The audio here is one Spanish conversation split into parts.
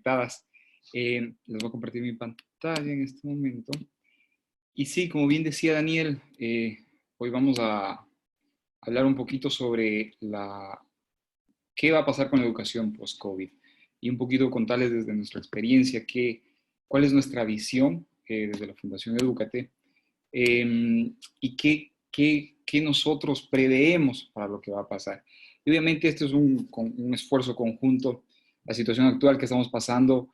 conectadas. Les voy a compartir mi pantalla en este momento. Y sí, como bien decía Daniel, hoy vamos a hablar un poquito sobre qué va a pasar con la educación post-COVID y un poquito contarles desde nuestra experiencia cuál es nuestra visión desde la Fundación Edúcate y qué nosotros preveemos para lo que va a pasar. Y obviamente este es un esfuerzo conjunto. La situación actual que estamos pasando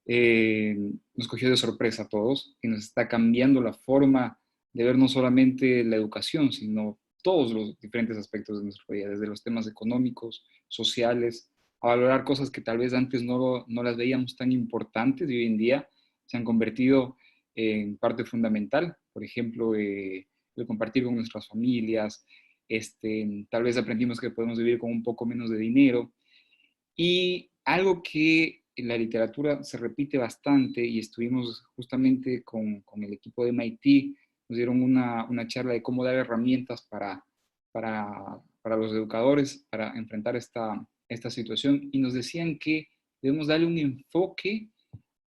nos cogió de sorpresa a todos y nos está cambiando la forma de ver no solamente la educación, sino todos los diferentes aspectos de nuestra vida, desde los temas económicos, sociales, a valorar cosas que tal vez antes no las veíamos tan importantes y hoy en día se han convertido en parte fundamental. Por ejemplo, el compartir con nuestras familias, tal vez aprendimos que podemos vivir con un poco menos de dinero. Y algo que en la literatura se repite bastante, y estuvimos justamente con el equipo de MIT, nos dieron una charla de cómo dar herramientas para los educadores para enfrentar esta situación, y nos decían que debemos darle un enfoque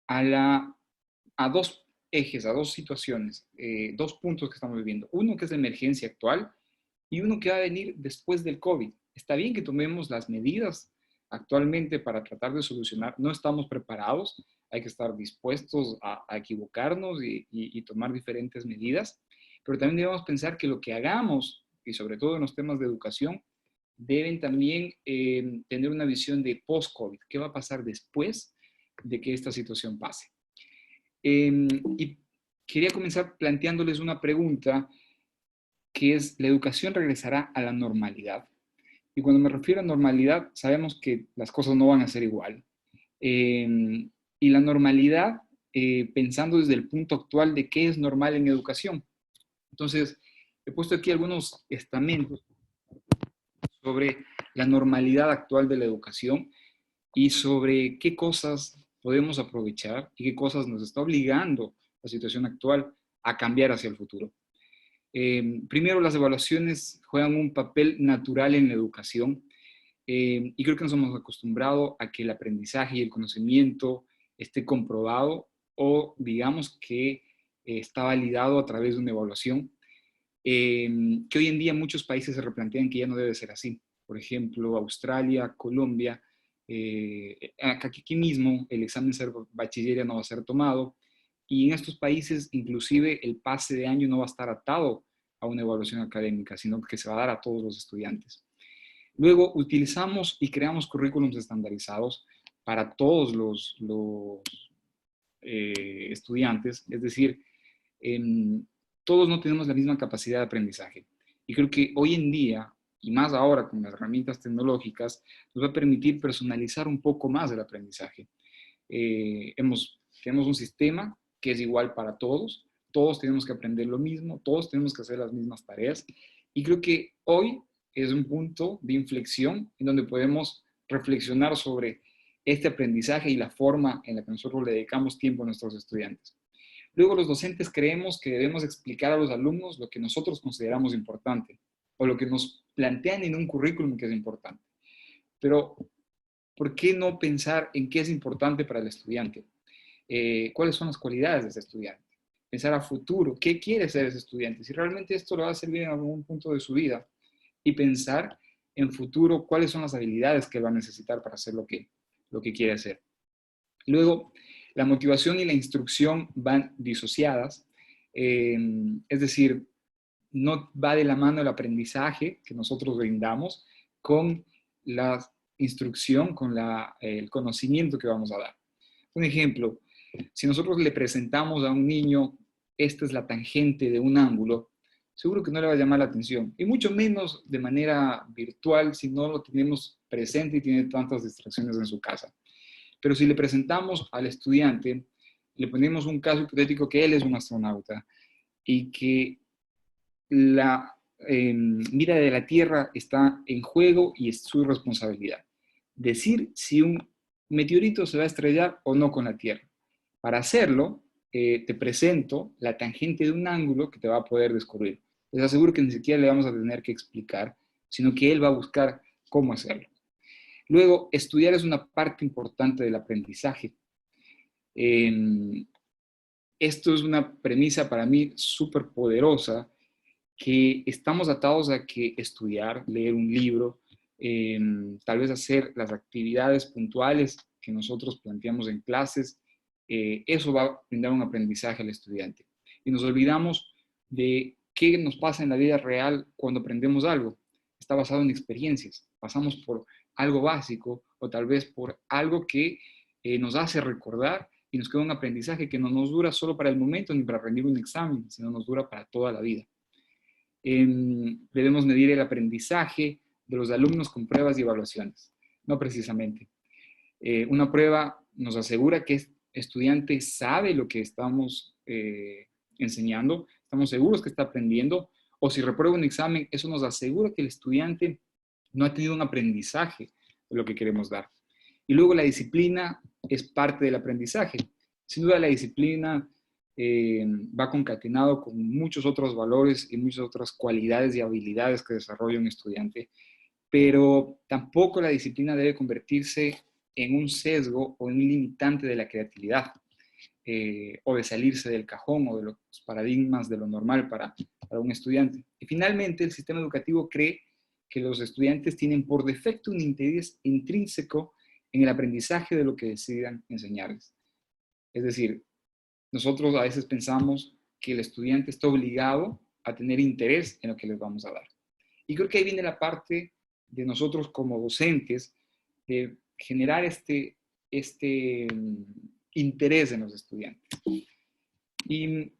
a dos ejes, a dos situaciones, dos puntos que estamos viviendo. Uno que es la emergencia actual y uno que va a venir después del COVID. Está bien que tomemos las medidas actualmente para tratar de solucionar. No estamos preparados, hay que estar dispuestos a equivocarnos y tomar diferentes medidas, pero también debemos pensar que lo que hagamos, y sobre todo en los temas de educación, deben también tener una visión de post-COVID. ¿Qué va a pasar después de que esta situación pase? Y quería comenzar planteándoles una pregunta que es: ¿la educación regresará a la normalidad? Y cuando me refiero a normalidad, sabemos que las cosas no van a ser igual. Y la normalidad, pensando desde el punto actual de qué es normal en educación. Entonces, he puesto aquí algunos estamentos sobre la normalidad actual de la educación y sobre qué cosas podemos aprovechar y qué cosas nos está obligando la situación actual a cambiar hacia el futuro. Primero, las evaluaciones juegan un papel natural en la educación y creo que nos hemos acostumbrado a que el aprendizaje y el conocimiento esté comprobado o digamos que está validado a través de una evaluación, que hoy en día muchos países se replantean que ya no debe ser así. Por ejemplo, Australia, Colombia, aquí mismo el examen de bachiller no va a ser tomado, y en estos países inclusive el pase de año no va a estar atado a una evaluación académica, sino que se va a dar a todos los estudiantes. Luego utilizamos y creamos currículums estandarizados para todos los estudiantes, es decir, todos no tenemos la misma capacidad de aprendizaje. Y creo que hoy en día, y más ahora con las herramientas tecnológicas, nos va a permitir personalizar un poco más el aprendizaje. Tenemos un sistema que es igual para todos, todos tenemos que aprender lo mismo, todos tenemos que hacer las mismas tareas, y creo que hoy es un punto de inflexión en donde podemos reflexionar sobre este aprendizaje y la forma en la que nosotros le dedicamos tiempo a nuestros estudiantes. Luego, los docentes creemos que debemos explicar a los alumnos lo que nosotros consideramos importante o lo que nos plantean en un currículum que es importante. Pero, ¿por qué no pensar en qué es importante para el estudiante? ¿Cuáles son las cualidades de ese estudiante? Pensar a futuro, ¿qué quiere ser ese estudiante? Si realmente esto le va a servir en algún punto de su vida. Y pensar en futuro cuáles son las habilidades que él va a necesitar para hacer lo que quiere hacer. Luego, la motivación y la instrucción van disociadas, es decir, no va de la mano el aprendizaje que nosotros brindamos con la instrucción, con el conocimiento que vamos a dar. Un ejemplo, si nosotros le presentamos a un niño, esta es la tangente de un ángulo, seguro que no le va a llamar la atención, y mucho menos de manera virtual si no lo tenemos presente y tiene tantas distracciones en su casa. Pero si le presentamos al estudiante, le ponemos un caso hipotético que él es un astronauta y que la vida de la Tierra está en juego y es su responsabilidad. Decir si un meteorito se va a estrellar o no con la Tierra. Para hacerlo, te presento la tangente de un ángulo que te va a poder descubrir. Les aseguro que ni siquiera le vamos a tener que explicar, sino que él va a buscar cómo hacerlo. Luego, estudiar es una parte importante del aprendizaje. Eh, Esto es una premisa para mí súper poderosa, que estamos atados a que estudiar, leer un libro, eh, tal vez hacer las actividades puntuales que nosotros planteamos en clases, eso va a brindar un aprendizaje al estudiante. Y nos olvidamos de qué nos pasa en la vida real cuando aprendemos algo. Está basado en experiencias. Pasamos por algo básico o tal vez por algo que nos hace recordar y nos queda un aprendizaje que no nos dura solo para el momento ni para rendir un examen, sino nos dura para toda la vida. Debemos medir el aprendizaje de los alumnos con pruebas y evaluaciones, no precisamente. Una prueba nos asegura que el estudiante sabe lo que estamos enseñando, estamos seguros que está aprendiendo, o si reprueba un examen, eso nos asegura que el estudiante no ha tenido un aprendizaje de lo que queremos dar. Y luego la disciplina es parte del aprendizaje. Sin duda la disciplina va concatenado con muchos otros valores y muchas otras cualidades y habilidades que desarrolla un estudiante, pero tampoco la disciplina debe convertirse en un sesgo o en un limitante de la creatividad, o de salirse del cajón o de los paradigmas de lo normal para un estudiante. Y finalmente, el sistema educativo cree que los estudiantes tienen por defecto un interés intrínseco en el aprendizaje de lo que decidan enseñarles. Es decir, nosotros a veces pensamos que el estudiante está obligado a tener interés en lo que les vamos a dar. Y creo que ahí viene la parte de nosotros como docentes, de generar este interés en los estudiantes. ¿Y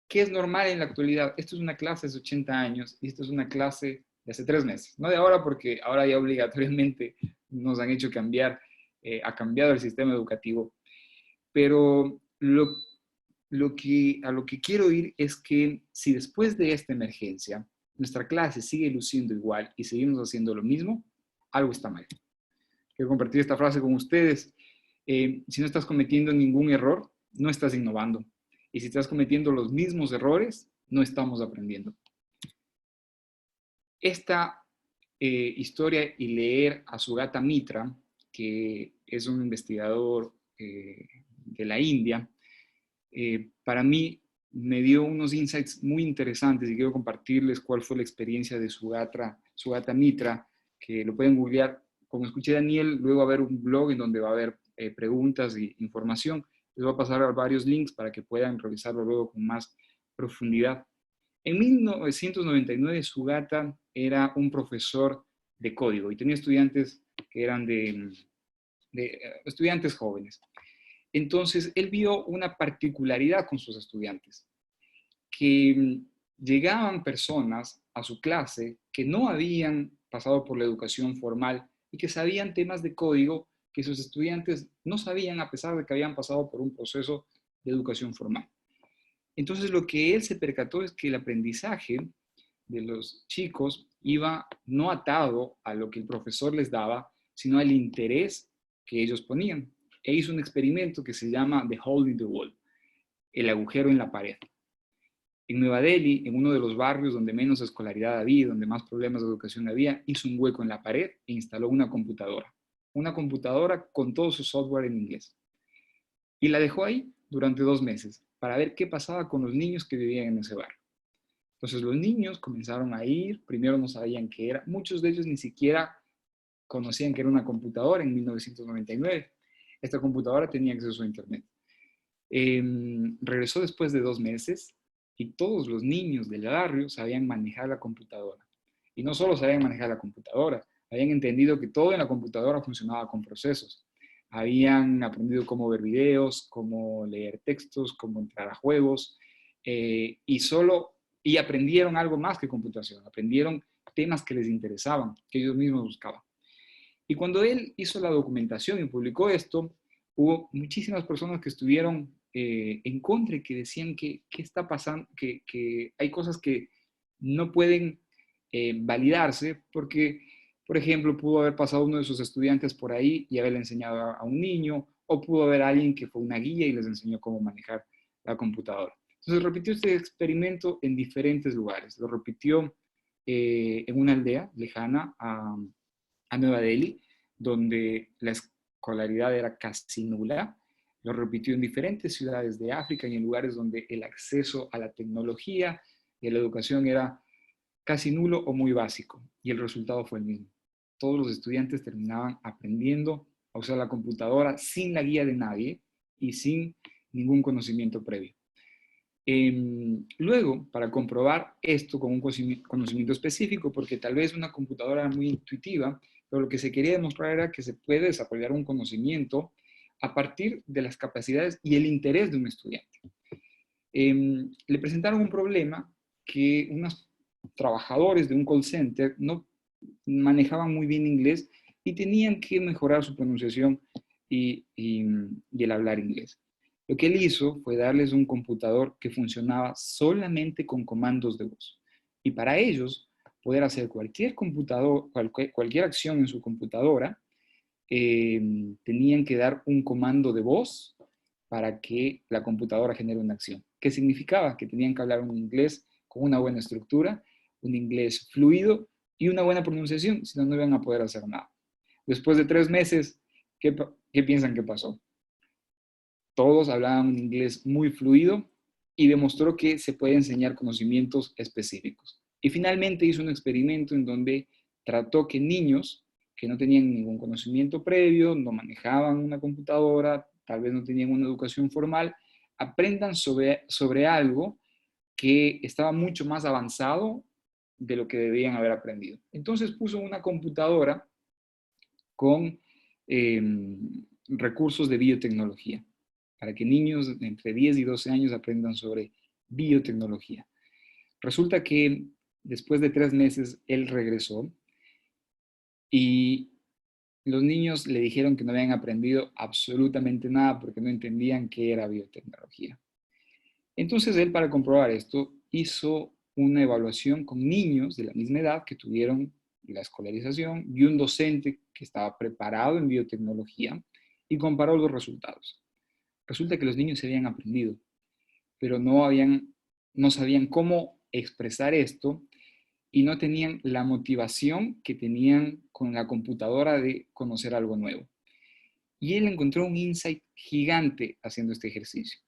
qué es normal en la actualidad? Esto es una clase de hace 80 años y esto es una clase de hace 3 meses. No de ahora, porque ahora ya obligatoriamente nos han hecho cambiar, ha cambiado el sistema educativo. Pero a lo que quiero ir es que si después de esta emergencia nuestra clase sigue luciendo igual y seguimos haciendo lo mismo, algo está mal. Quiero compartir esta frase con ustedes. Si no estás cometiendo ningún error, no estás innovando. Y si estás cometiendo los mismos errores, no estamos aprendiendo. Esta historia y leer a Sugata Mitra, que es un investigador de la India, para mí me dio unos insights muy interesantes y quiero compartirles cuál fue la experiencia de Sugata Mitra, que lo pueden googlear. Como escuché Daniel, luego va a haber un blog en donde va a haber preguntas e información. Les voy a pasar varios links para que puedan revisarlo luego con más profundidad. En 1999, Sugata era un profesor de código y tenía estudiantes que eran de estudiantes jóvenes. Entonces, él vio una particularidad con sus estudiantes, que llegaban personas a su clase que no habían pasado por la educación formal y que sabían temas de código que sus estudiantes no sabían a pesar de que habían pasado por un proceso de educación formal. Entonces, lo que él se percató es que el aprendizaje de los chicos iba no atado a lo que el profesor les daba, sino al interés que ellos ponían. E hizo un experimento que se llama The Hole in the Wall, el agujero en la pared. En Nueva Delhi, en uno de los barrios donde menos escolaridad había, donde más problemas de educación había, hizo un hueco en la pared e instaló una computadora con todo su software en inglés. Y la dejó ahí durante 2 meses para ver qué pasaba con los niños que vivían en ese barrio. Entonces los niños comenzaron a ir, primero no sabían qué era, muchos de ellos ni siquiera conocían que era una computadora en 1999. Esta computadora tenía acceso a internet. Regresó después de 2 meses y todos los niños del barrio sabían manejar la computadora. Y no solo sabían manejar la computadora, habían entendido que todo en la computadora funcionaba con procesos. Habían aprendido cómo ver videos, cómo leer textos, cómo entrar a juegos, y aprendieron algo más que computación, aprendieron temas que les interesaban, que ellos mismos buscaban. Y cuando él hizo la documentación y publicó esto, hubo muchísimas personas que estuvieron en contra y que decían que qué está pasando, que hay cosas que no pueden validarse porque, por ejemplo, pudo haber pasado uno de sus estudiantes por ahí y haberle enseñado a un niño, o pudo haber alguien que fue una guía y les enseñó cómo manejar la computadora. Entonces repitió este experimento en diferentes lugares. Lo repitió en una aldea lejana a Nueva Delhi, donde la escolaridad era casi nula. Lo repitió en diferentes ciudades de África y en lugares donde el acceso a la tecnología y a la educación era casi nulo o muy básico. Y el resultado fue el mismo. Todos los estudiantes terminaban aprendiendo a usar la computadora sin la guía de nadie y sin ningún conocimiento previo. Luego, para comprobar esto con un conocimiento específico, porque tal vez una computadora era muy intuitiva, pero lo que se quería demostrar era que se puede desarrollar un conocimiento a partir de las capacidades y el interés de un estudiante. Le presentaron un problema que unos trabajadores de un call center no manejaban muy bien inglés y tenían que mejorar su pronunciación y el hablar inglés. Lo que él hizo fue darles un computador que funcionaba solamente con comandos de voz. Y para ellos, poder hacer cualquier acción en su computadora, tenían que dar un comando de voz para que la computadora genere una acción. ¿Qué significaba? Que tenían que hablar un inglés con una buena estructura, un inglés fluido y una buena pronunciación, si no, no iban a poder hacer nada. Después de 3 meses, ¿qué piensan que pasó? Todos hablaban un inglés muy fluido y demostró que se puede enseñar conocimientos específicos. Y finalmente hizo un experimento en donde trató que niños que no tenían ningún conocimiento previo, no manejaban una computadora, tal vez no tenían una educación formal, aprendan sobre algo que estaba mucho más avanzado de lo que debían haber aprendido. Entonces puso una computadora con eh, recursos de biotecnología, para que niños de entre 10 y 12 años aprendan sobre biotecnología. Resulta que después de 3 meses él regresó y los niños le dijeron que no habían aprendido absolutamente nada porque no entendían qué era biotecnología. Entonces él, para comprobar esto, hizo una evaluación con niños de la misma edad que tuvieron la escolarización y un docente que estaba preparado en biotecnología y comparó los resultados. Resulta que los niños se habían aprendido, pero no sabían cómo expresar esto y no tenían la motivación que tenían con la computadora de conocer algo nuevo. Y él encontró un insight gigante haciendo este ejercicio.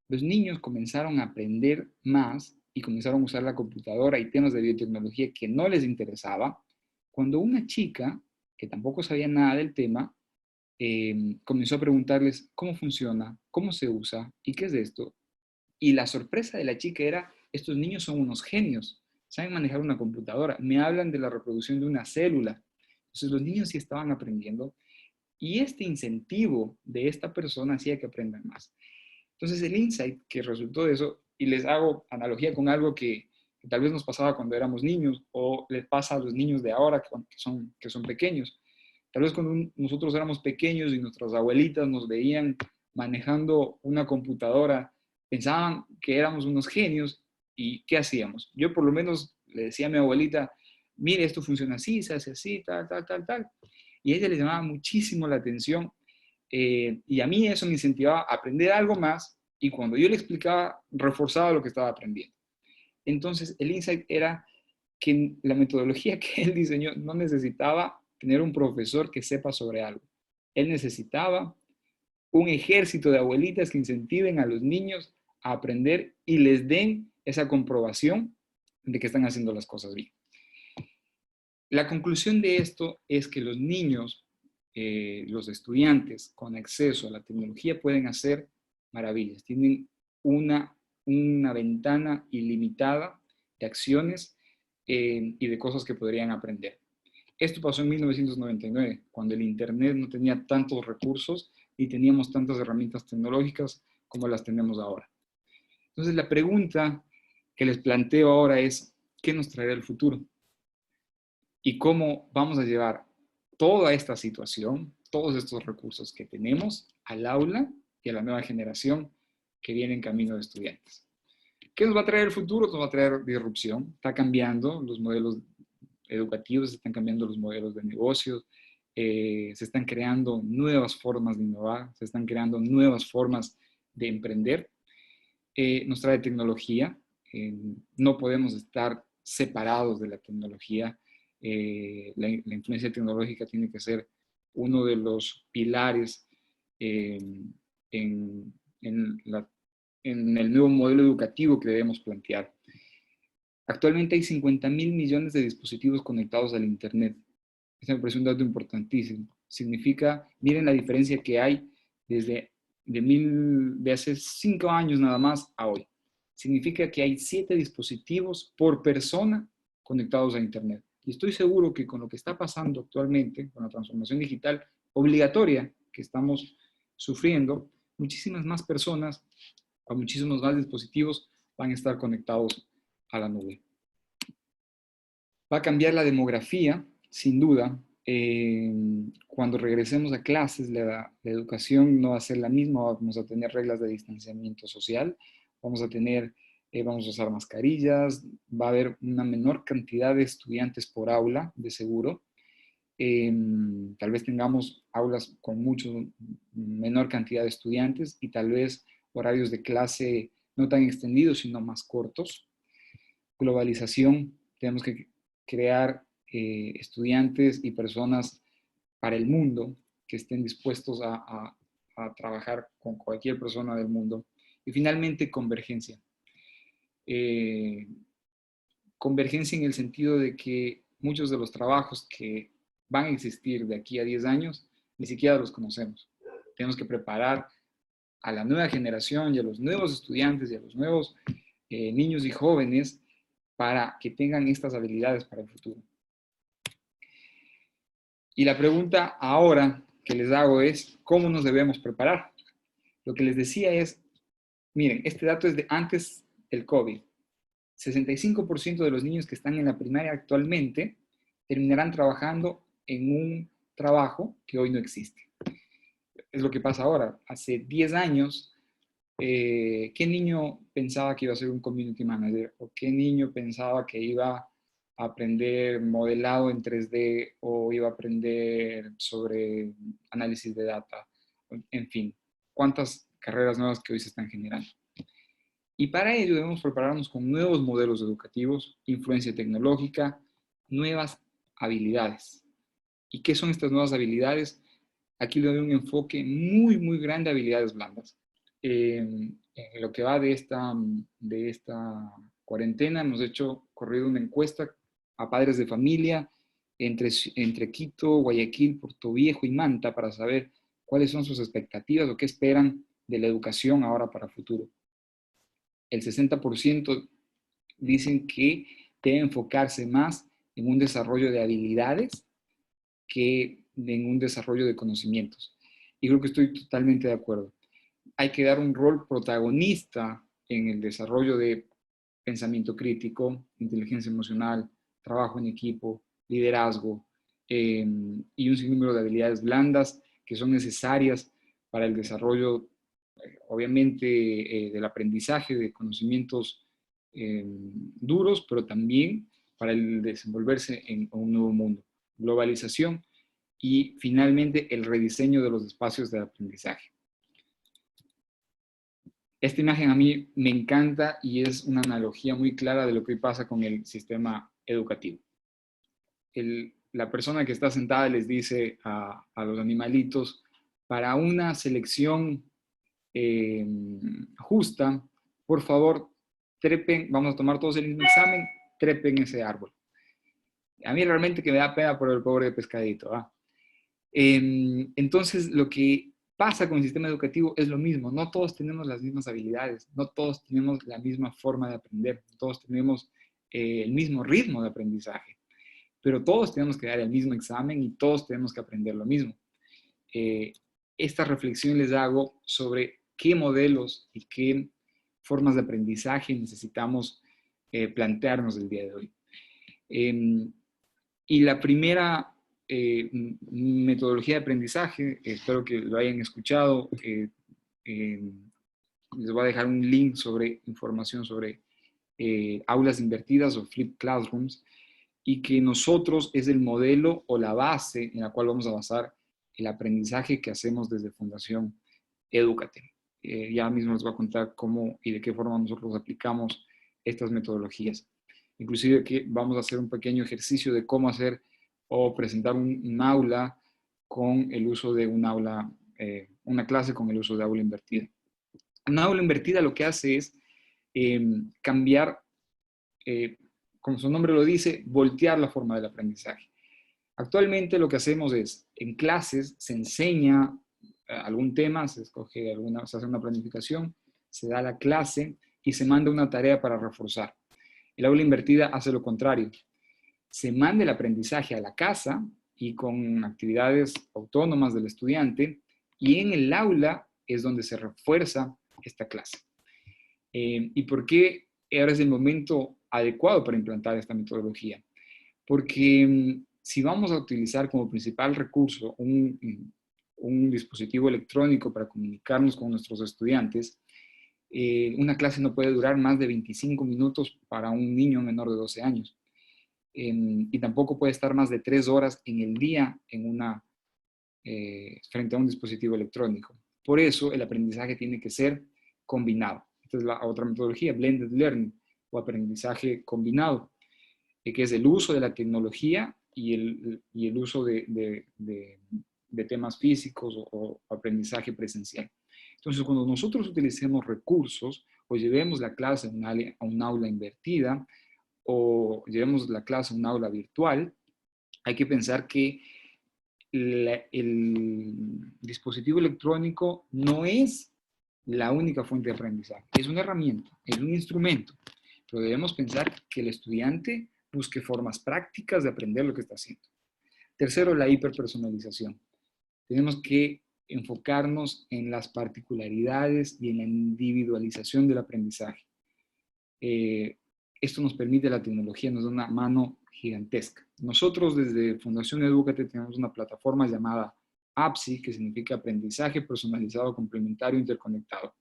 Los niños comenzaron a aprender más y comenzaron a usar la computadora y temas de biotecnología que no les interesaba, cuando una chica, que tampoco sabía nada del tema, comenzó a preguntarles cómo funciona, cómo se usa y qué es esto. Y la sorpresa de la chica era, estos niños son unos genios, saben manejar una computadora, me hablan de la reproducción de una célula. Entonces los niños sí estaban aprendiendo y este incentivo de esta persona hacía que aprendan más. Entonces el insight que resultó de eso, y les hago analogía con algo que tal vez nos pasaba cuando éramos niños o les pasa a los niños de ahora que son pequeños. Tal vez cuando nosotros éramos pequeños y nuestras abuelitas nos veían manejando una computadora, pensaban que éramos unos genios y ¿qué hacíamos? Yo por lo menos le decía a mi abuelita, mire, esto funciona así, se hace así, tal, tal, tal, tal. Y a ella le llamaba muchísimo la atención y a mí eso me incentivaba a aprender algo más y cuando yo le explicaba, reforzaba lo que estaba aprendiendo. Entonces, el insight era que la metodología que él diseñó no necesitaba tener un profesor que sepa sobre algo. Él necesitaba un ejército de abuelitas que incentiven a los niños a aprender y les den esa comprobación de que están haciendo las cosas bien. La conclusión de esto es que los niños, los estudiantes con acceso a la tecnología pueden hacer maravillas. Tienen una ventana ilimitada de acciones y de cosas que podrían aprender. Esto pasó en 1999, cuando el Internet no tenía tantos recursos y teníamos tantas herramientas tecnológicas como las tenemos ahora. Entonces, la pregunta que les planteo ahora es, ¿qué nos traerá el futuro? ¿Y cómo vamos a llevar toda esta situación, todos estos recursos que tenemos al aula y a la nueva generación que viene en camino de estudiantes? ¿Qué nos va a traer el futuro? Nos va a traer disrupción. Está cambiando los modelos educativos, se están cambiando los modelos de negocios, se están creando nuevas formas de innovar, se están creando nuevas formas de emprender. Nos trae tecnología, no podemos estar separados de la tecnología. La influencia tecnológica tiene que ser uno de los pilares en, en en el nuevo modelo educativo que debemos plantear. Actualmente hay 50.000 millones de dispositivos conectados al Internet. Este me parece un dato importantísimo. Significa, miren la diferencia que hay desde de hace 5 años nada más a hoy. Significa que hay 7 dispositivos por persona conectados a Internet. Y estoy seguro que con lo que está pasando actualmente, con la transformación digital obligatoria que estamos sufriendo, muchísimas más personas a muchísimos más dispositivos van a estar conectados a la nube. Va a cambiar la demografía, sin duda. Cuando regresemos a clases, la educación no va a ser la misma, vamos a tener reglas de distanciamiento social, vamos a usar mascarillas, va a haber una menor cantidad de estudiantes por aula, de seguro. Tal vez tengamos aulas con menor cantidad de estudiantes y tal vez horarios de clase no tan extendidos, sino más cortos. Globalización, tenemos que crear estudiantes y personas para el mundo que estén dispuestos a trabajar con cualquier persona del mundo. Y finalmente, convergencia. Convergencia en el sentido de que muchos de los trabajos que van a existir de aquí a 10 años, ni siquiera los conocemos. Tenemos que preparar a la nueva generación y a los nuevos estudiantes y a los nuevos niños y jóvenes para que tengan estas habilidades para el futuro. Y la pregunta ahora que les hago es, ¿cómo nos debemos preparar? Lo que les decía es, miren, este dato es de antes del COVID. 65% de los niños que están en la primaria actualmente terminarán trabajando en un trabajo que hoy no existe. Es lo que pasa ahora. Hace 10 años, ¿qué niño pensaba que iba a ser un community manager? ¿O qué niño pensaba que iba a aprender modelado en 3D o iba a aprender sobre análisis de data? En fin, ¿cuántas carreras nuevas que hoy se están generando? Y para ello debemos prepararnos con nuevos modelos educativos, influencia tecnológica, nuevas habilidades. ¿Y qué son estas nuevas habilidades? Aquí le doy un enfoque muy grande a habilidades blandas. En lo que va de esta cuarentena, hemos corrido una encuesta a padres de familia entre Quito, Guayaquil, Puerto Viejo y Manta para saber cuáles son sus expectativas o qué esperan de la educación ahora para el futuro. El 60% dicen que debe enfocarse más en un desarrollo de habilidades que en un desarrollo de conocimientos. Y creo que estoy totalmente de acuerdo. Hay que dar un rol protagonista en el desarrollo de pensamiento crítico, inteligencia emocional, trabajo en equipo, liderazgo y un sinnúmero de habilidades blandas que son necesarias para el desarrollo, obviamente, del aprendizaje de conocimientos duros, pero también para el desenvolverse en un nuevo mundo. Globalización y finalmente el rediseño de los espacios de aprendizaje. Esta imagen a mí me encanta y es una analogía muy clara de lo que pasa con el sistema educativo. La persona que está sentada les dice a los animalitos, para una selección justa, por favor, trepen, vamos a tomar todos el mismo examen, trepen ese árbol. A mí realmente que me da pena por el pobre pescadito. Entonces, lo que pasa con el sistema educativo es lo mismo. No todos tenemos las mismas habilidades, no todos tenemos la misma forma de aprender, no todos tenemos el mismo ritmo de aprendizaje, pero todos tenemos que dar el mismo examen y todos tenemos que aprender lo mismo. Esta reflexión les hago sobre qué modelos y qué formas de aprendizaje necesitamos plantearnos el día de hoy. Y la primera metodología de aprendizaje, espero que lo hayan escuchado, les voy a dejar un link sobre información sobre aulas invertidas o flipped classrooms, y que nosotros es el modelo o la base en la cual vamos a basar el aprendizaje que hacemos desde Fundación Educate. Ya mismo les voy a contar cómo y de qué forma nosotros aplicamos estas metodologías. Inclusive que vamos a hacer un pequeño ejercicio de cómo hacer o presentar un aula con el uso de un aula una clase con el uso de aula invertida. Una aula invertida lo que hace es cambiar, como su nombre lo dice, voltear la forma del aprendizaje. Actualmente lo que hacemos es, en clases se enseña algún tema, se escoge se hace una planificación, se da la clase y se manda una tarea para reforzar. El aula invertida hace lo contrario. Se manda el aprendizaje a la casa y con actividades autónomas del estudiante, y en el aula es donde se refuerza esta clase. ¿Y por qué ahora es el momento adecuado para implantar esta metodología? Porque si vamos a utilizar como principal recurso un dispositivo electrónico para comunicarnos con nuestros estudiantes, una clase no puede durar más de 25 minutos para un niño menor de 12 años. Y tampoco puede estar más de 3 horas en el día frente a un dispositivo electrónico. Por eso el aprendizaje tiene que ser combinado. Esta es la otra metodología, blended learning, o aprendizaje combinado, que es el uso de la tecnología y el uso de temas físicos o aprendizaje presencial. Entonces, cuando nosotros utilicemos recursos o llevemos la clase a un aula invertida o llevemos la clase a un aula virtual, hay que pensar que el dispositivo electrónico no es la única fuente de aprendizaje. Es una herramienta, es un instrumento, pero debemos pensar que el estudiante busque formas prácticas de aprender lo que está haciendo. Tercero, la hiperpersonalización. Tenemos que enfocarnos en las particularidades y en la individualización del aprendizaje. Esto nos permite, la tecnología nos da una mano gigantesca. Nosotros desde Fundación Edúcate tenemos una plataforma llamada APSI, que significa Aprendizaje Personalizado Complementario Interconectado.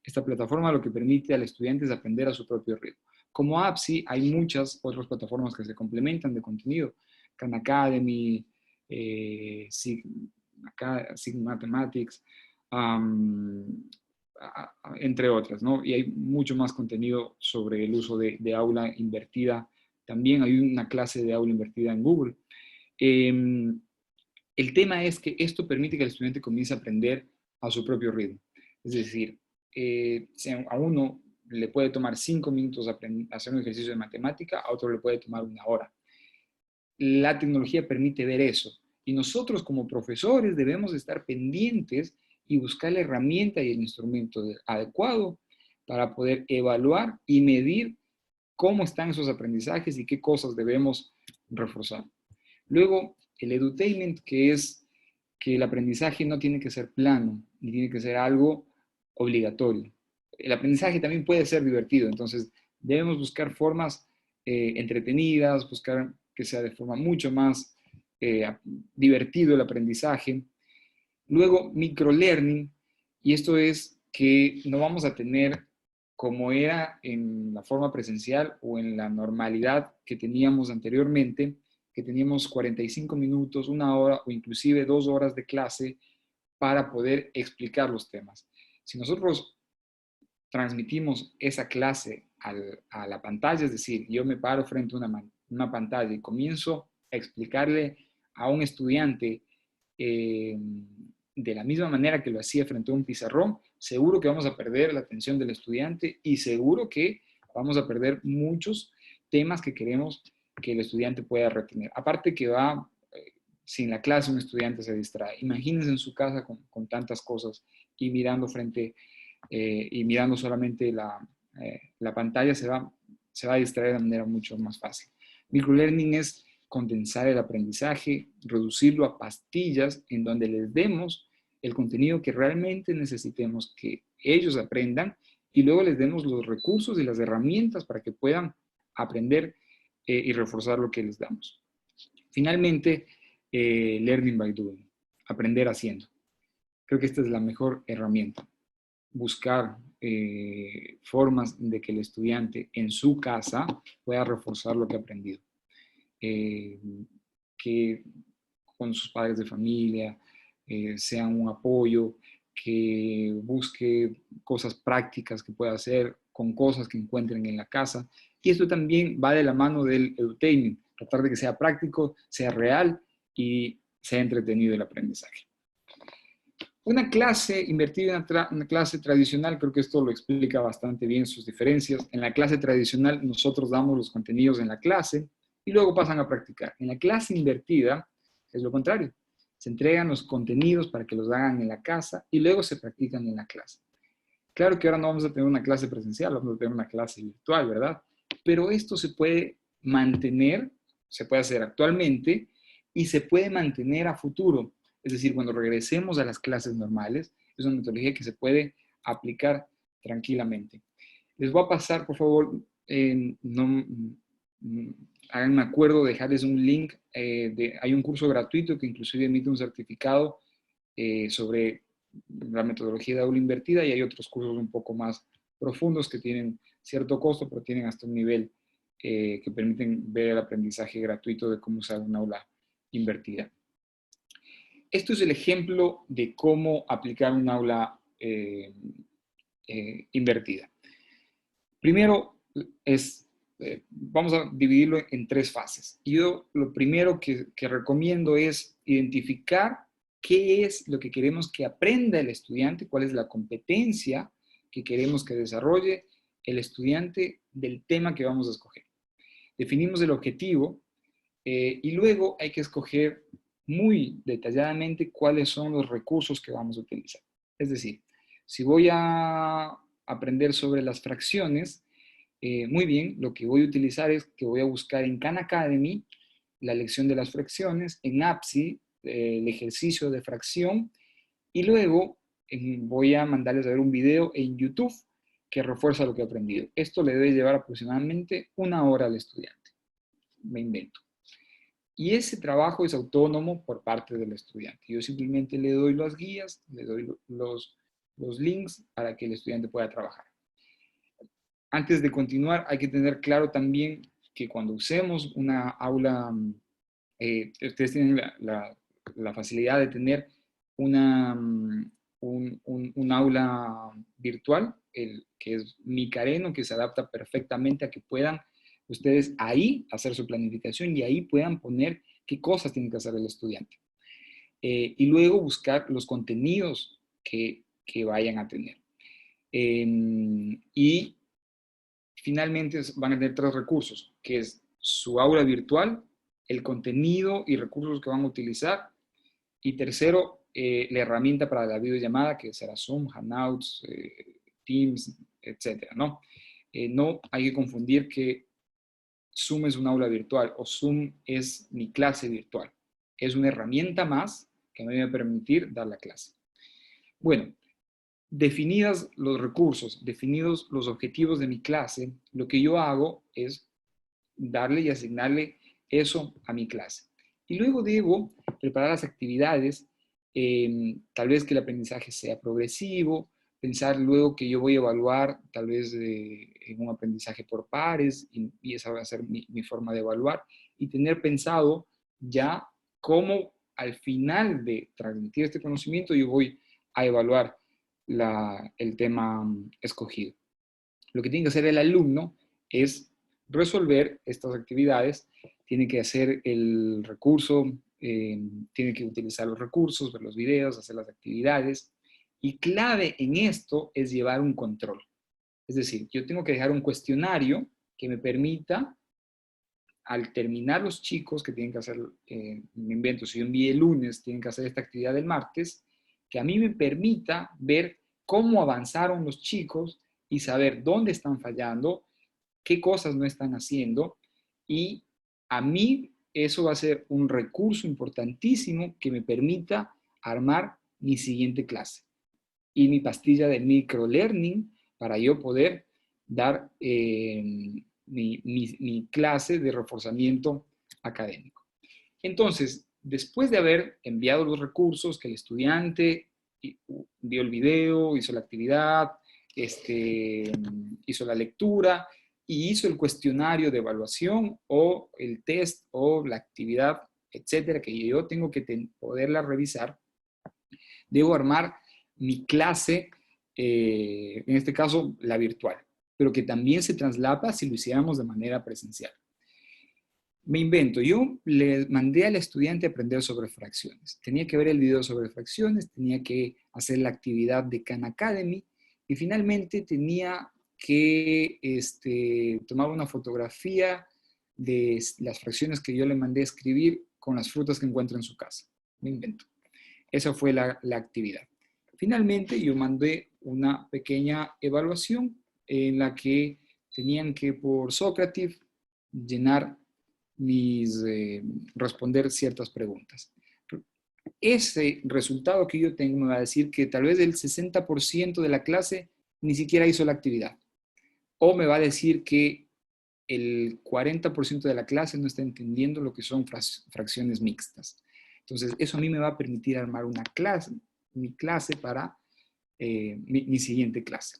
Esta plataforma lo que permite al estudiante es aprender a su propio ritmo. Como APSI, hay muchas otras plataformas que se complementan de contenido. Khan Academy, Sig Mathematics, entre otras, ¿no? Y hay mucho más contenido sobre el uso de aula invertida. También hay una clase de aula invertida en Google. El tema es que esto permite que el estudiante comience a aprender a su propio ritmo. Es decir, a uno le puede tomar 5 minutos hacer un ejercicio de matemática, a otro le puede tomar 1 hora. La tecnología permite ver eso. Y nosotros como profesores debemos estar pendientes y buscar la herramienta y el instrumento adecuado para poder evaluar y medir cómo están esos aprendizajes y qué cosas debemos reforzar. Luego, el edutainment, que es que el aprendizaje no tiene que ser plano, ni tiene que ser algo obligatorio. El aprendizaje también puede ser divertido, entonces debemos buscar formas entretenidas, buscar que sea de forma mucho más divertido el aprendizaje. Luego, microlearning, y esto es que no vamos a tener como era en la forma presencial o en la normalidad que teníamos anteriormente, que teníamos 45 minutos, 1 hora o inclusive 2 horas de clase para poder explicar los temas. Si nosotros transmitimos esa clase a la pantalla, es decir, yo me paro frente a una pantalla y comienzo a explicarle a un estudiante de la misma manera que lo hacía frente a un pizarrón, seguro que vamos a perder la atención del estudiante y seguro que vamos a perder muchos temas que queremos que el estudiante pueda retener. Aparte que sin la clase un estudiante se distrae. Imagínense en su casa con tantas cosas y mirando solamente la pantalla se va a distraer de manera mucho más fácil. Microlearning es condensar el aprendizaje, reducirlo a pastillas en donde les demos el contenido que realmente necesitemos que ellos aprendan y luego les demos los recursos y las herramientas para que puedan aprender y reforzar lo que les damos. Finalmente, learning by doing, aprender haciendo. Creo que esta es la mejor herramienta. Buscar formas de que el estudiante en su casa pueda reforzar lo que ha aprendido. Que con sus padres de familia sean un apoyo, que busque cosas prácticas que pueda hacer con cosas que encuentren en la casa. Y esto también va de la mano del edutainment, tratar de que sea práctico, sea real y sea entretenido el aprendizaje. Una clase invertida en una clase tradicional, creo que esto lo explica bastante bien sus diferencias. En la clase tradicional nosotros damos los contenidos en la clase y luego pasan a practicar. En la clase invertida es lo contrario. Se entregan los contenidos para que los hagan en la casa y luego se practican en la clase. Claro que ahora no vamos a tener una clase presencial, vamos a tener una clase virtual, ¿verdad? Pero esto se puede mantener, se puede hacer actualmente y se puede mantener a futuro. Es decir, cuando regresemos a las clases normales, es una metodología que se puede aplicar tranquilamente. Les voy a pasar, por favor, háganme acuerdo de dejarles un link. Hay un curso gratuito que inclusive emite un certificado sobre la metodología de aula invertida y hay otros cursos un poco más profundos que tienen cierto costo, pero tienen hasta un nivel que permiten ver el aprendizaje gratuito de cómo usar una aula invertida. Esto es el ejemplo de cómo aplicar un aula invertida. Primero, vamos a dividirlo en 3 fases. Yo lo primero que recomiendo es identificar qué es lo que queremos que aprenda el estudiante, cuál es la competencia que queremos que desarrolle el estudiante del tema que vamos a escoger. Definimos el objetivo y luego hay que escoger muy detalladamente cuáles son los recursos que vamos a utilizar. Es decir, si voy a aprender sobre las fracciones, muy bien, lo que voy a utilizar es que voy a buscar en Khan Academy la lección de las fracciones, en APSI el ejercicio de fracción y luego voy a mandarles a ver un video en YouTube que refuerza lo que he aprendido. Esto le debe llevar aproximadamente 1 hora al estudiante. Me invento. Y ese trabajo es autónomo por parte del estudiante. Yo simplemente le doy las guías, le doy los links para que el estudiante pueda trabajar. Antes de continuar, hay que tener claro también que cuando usemos una aula, ustedes tienen la facilidad de tener un aula virtual, que es Micareno, que se adapta perfectamente a que puedan ustedes ahí hacer su planificación y ahí puedan poner qué cosas tiene que hacer el estudiante. Y luego buscar los contenidos que vayan a tener. Y finalmente van a tener 3 recursos, que es su aula virtual, el contenido y recursos que van a utilizar, y tercero, la herramienta para la videollamada, que será Zoom, Hangouts, Teams, etcétera, ¿no? No hay que confundir que Zoom es un aula virtual o Zoom es mi clase virtual. Es una herramienta más que me va a permitir dar la clase. Bueno, definidos los recursos, definidos los objetivos de mi clase, lo que yo hago es darle y asignarle eso a mi clase. Y luego debo preparar las actividades, tal vez que el aprendizaje sea progresivo, pensar luego que yo voy a evaluar tal vez en un aprendizaje por pares y esa va a ser mi forma de evaluar y tener pensado ya cómo al final de transmitir este conocimiento yo voy a evaluar el tema escogido. Lo que tiene que hacer el alumno es resolver estas actividades, tiene que hacer el recurso, tiene que utilizar los recursos, ver los videos, hacer las actividades. Y clave en esto es llevar un control. Es decir, yo tengo que dejar un cuestionario que me permita, al terminar los chicos que tienen que hacer, me invento, si yo envié el lunes, tienen que hacer esta actividad el martes, que a mí me permita ver cómo avanzaron los chicos y saber dónde están fallando, qué cosas no están haciendo, y a mí eso va a ser un recurso importantísimo que me permita armar mi siguiente clase y mi pastilla de microlearning para yo poder dar mi clase de reforzamiento académico. Entonces, después de haber enviado los recursos, que el estudiante vio el video, hizo la actividad, hizo la lectura y hizo el cuestionario de evaluación o el test o la actividad, etcétera, que yo tengo que poderla revisar, debo armar mi clase, en este caso la virtual, pero que también se traslapa si lo hiciéramos de manera presencial. Me invento, yo le mandé al estudiante a aprender sobre fracciones. Tenía que ver el video sobre fracciones, tenía que hacer la actividad de Khan Academy y finalmente tenía que tomar una fotografía de las fracciones que yo le mandé a escribir con las frutas que encuentra en su casa. Me invento. Esa fue la actividad. Finalmente yo mandé una pequeña evaluación en la que tenían que por Socrative llenar responder ciertas preguntas. Ese resultado que yo tengo me va a decir que tal vez el 60% de la clase ni siquiera hizo la actividad. O me va a decir que el 40% de la clase no está entendiendo lo que son fracciones mixtas. Entonces, eso a mí me va a permitir armar una clase, mi clase para mi siguiente clase.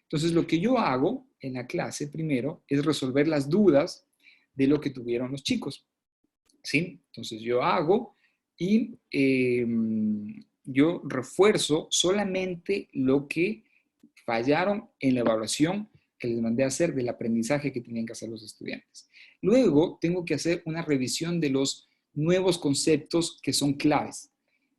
Entonces, lo que yo hago en la clase primero es resolver las dudas de lo que tuvieron los chicos. ¿Sí? Entonces, yo hago y yo refuerzo solamente lo que fallaron en la evaluación que les mandé a hacer del aprendizaje que tenían que hacer los estudiantes. Luego, tengo que hacer una revisión de los nuevos conceptos que son claves.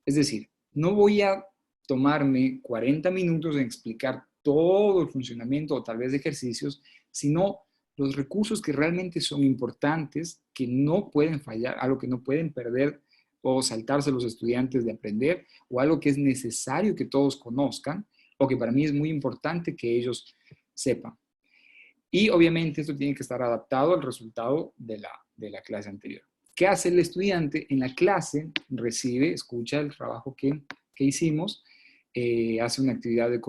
Es decir, no voy a tomarme 40 minutos en explicar todo el funcionamiento o tal vez de ejercicios, sino los recursos que realmente son importantes, que no pueden fallar, algo que no pueden perder o saltarse los estudiantes de aprender, o algo que es necesario que todos conozcan, o que para mí es muy importante que ellos sepan. Y obviamente esto tiene que estar adaptado al resultado de la clase anterior. ¿Qué hace el estudiante? En la clase recibe, escucha el trabajo que hicimos, hace una actividad de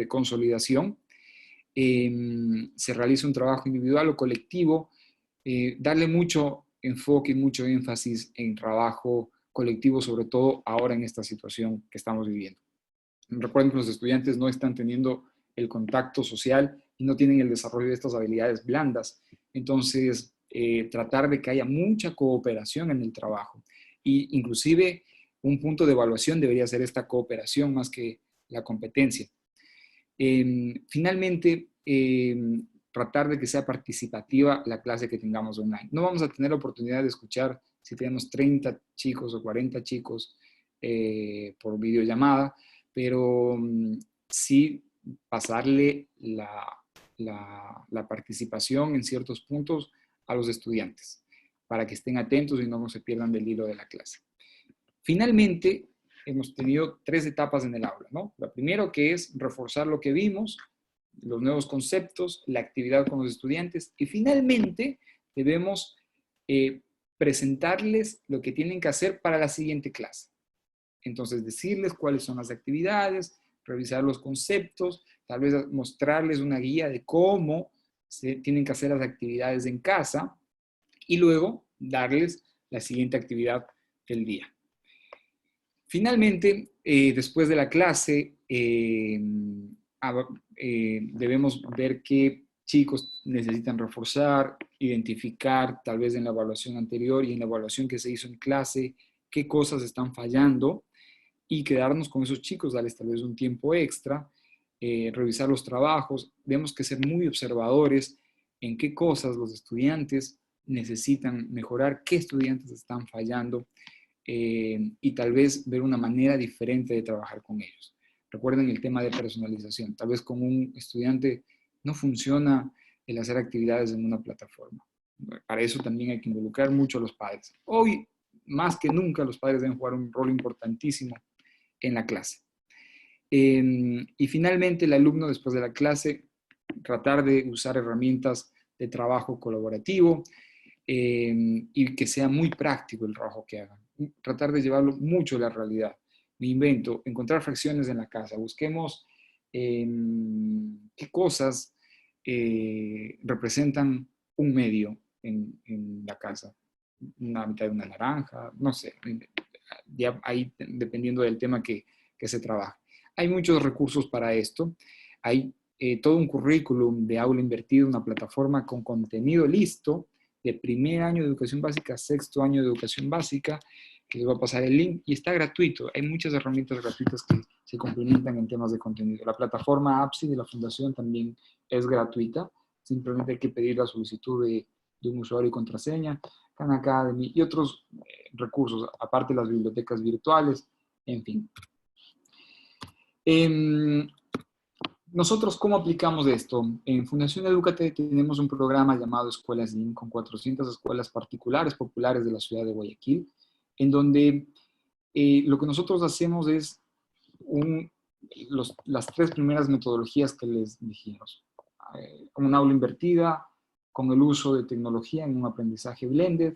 consolidación, se realiza un trabajo individual o colectivo, darle mucho enfoque y mucho énfasis en trabajo colectivo, sobre todo ahora en esta situación que estamos viviendo. Recuerden que los estudiantes no están teniendo el contacto social y no tienen el desarrollo de estas habilidades blandas. Entonces, tratar de que haya mucha cooperación en el trabajo. Y inclusive un punto de evaluación debería ser esta cooperación más que la competencia. Finalmente, tratar de que sea participativa la clase que tengamos online. No vamos a tener la oportunidad de escuchar si tenemos 30 chicos o 40 chicos por videollamada, pero sí pasarle la participación en ciertos puntos a los estudiantes para que estén atentos y no se pierdan del hilo de la clase. Finalmente, hemos tenido 3 etapas en el aula, ¿no? La primera, que es reforzar lo que vimos, los nuevos conceptos, la actividad con los estudiantes, y finalmente debemos presentarles lo que tienen que hacer para la siguiente clase. Entonces, decirles cuáles son las actividades, revisar los conceptos, tal vez mostrarles una guía de cómo se tienen que hacer las actividades en casa y luego darles la siguiente actividad del día. Finalmente, después de la clase, debemos ver qué chicos necesitan reforzar, identificar tal vez en la evaluación anterior y en la evaluación que se hizo en clase, qué cosas están fallando y quedarnos con esos chicos, darles tal vez un tiempo extra, revisar los trabajos. Tenemos que ser muy observadores en qué cosas los estudiantes necesitan mejorar, qué estudiantes están fallando, y tal vez ver una manera diferente de trabajar con ellos. Recuerden el tema de personalización. Tal vez con un estudiante no funciona el hacer actividades en una plataforma. Para eso también hay que involucrar mucho a los padres. Hoy, más que nunca, los padres deben jugar un rol importantísimo en la clase. Y finalmente, el alumno, después de la clase, tratar de usar herramientas de trabajo colaborativo y que sea muy práctico el trabajo que hagan. Tratar de llevarlo mucho a la realidad. Me invento, encontrar fracciones en la casa. Busquemos qué cosas representan un medio en la casa. Una mitad de una naranja, no sé. Ya ahí dependiendo del tema que se trabaja. Hay muchos recursos para esto. Hay todo un currículum de aula invertido, una plataforma con contenido listo de primer año de educación básica, sexto año de educación básica, que les voy a pasar el link, y está gratuito. Hay muchas herramientas gratuitas que se complementan en temas de contenido. La plataforma APSI de la Fundación también es gratuita, simplemente hay que pedir la solicitud de un usuario y contraseña, Khan Academy y otros recursos, aparte de las bibliotecas virtuales, en fin. Nosotros, ¿cómo aplicamos esto? En Fundación Edúcate tenemos un programa llamado Escuelas DIN con 400 escuelas particulares populares de la ciudad de Guayaquil, en donde lo que nosotros hacemos es las tres primeras metodologías que les dijimos. Un aula invertida, con el uso de tecnología en un aprendizaje blended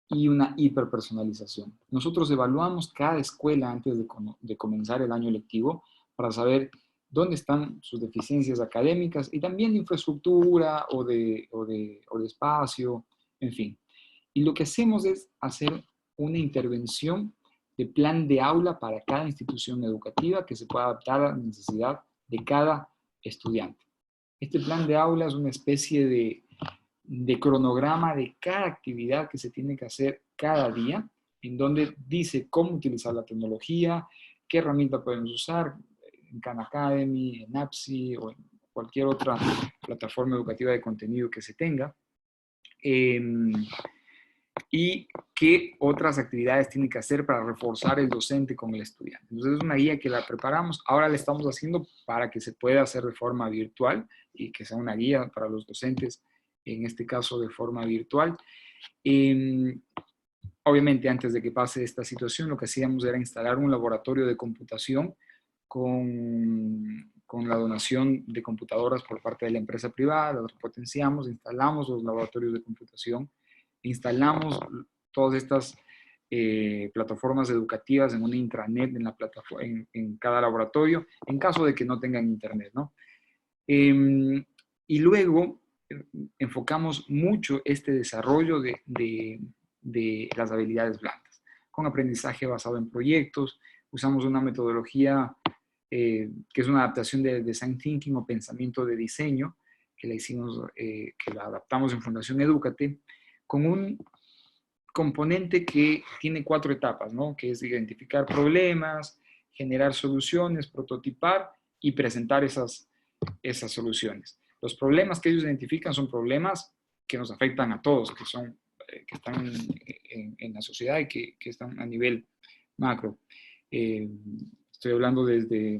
y una hiperpersonalización. Nosotros evaluamos cada escuela antes de comenzar el año lectivo para saber dónde están sus deficiencias académicas y también de infraestructura o de espacio, en fin. Y lo que hacemos es hacer una intervención de plan de aula para cada institución educativa que se pueda adaptar a la necesidad de cada estudiante. Este plan de aula es una especie de cronograma de cada actividad que se tiene que hacer cada día, en donde dice cómo utilizar la tecnología, qué herramienta podemos usar, en Khan Academy, en APSI o en cualquier otra plataforma educativa de contenido que se tenga. Y qué otras actividades tiene que hacer para reforzar el docente con el estudiante. Entonces es una guía que la preparamos, ahora la estamos haciendo para que se pueda hacer de forma virtual y que sea una guía para los docentes, en este caso de forma virtual. Obviamente antes de que pase esta situación lo que hacíamos era instalar un laboratorio de computación con la donación de computadoras por parte de la empresa privada, las potenciamos, instalamos los laboratorios de computación, instalamos todas estas plataformas educativas en una intranet en, la plataforma, en cada laboratorio, en caso de que no tengan internet, ¿no? Y luego enfocamos mucho este desarrollo de las habilidades blandas, con aprendizaje basado en proyectos. Usamos una metodología que es una adaptación de Design Thinking o pensamiento de diseño, que la hicimos, que la adaptamos en Fundación Edúcate, con un componente que tiene 4 etapas, ¿no? Que es identificar problemas, generar soluciones, prototipar y presentar esas soluciones. Los problemas que ellos identifican son problemas que nos afectan a todos, que están en la sociedad y que están a nivel macro. Estoy hablando desde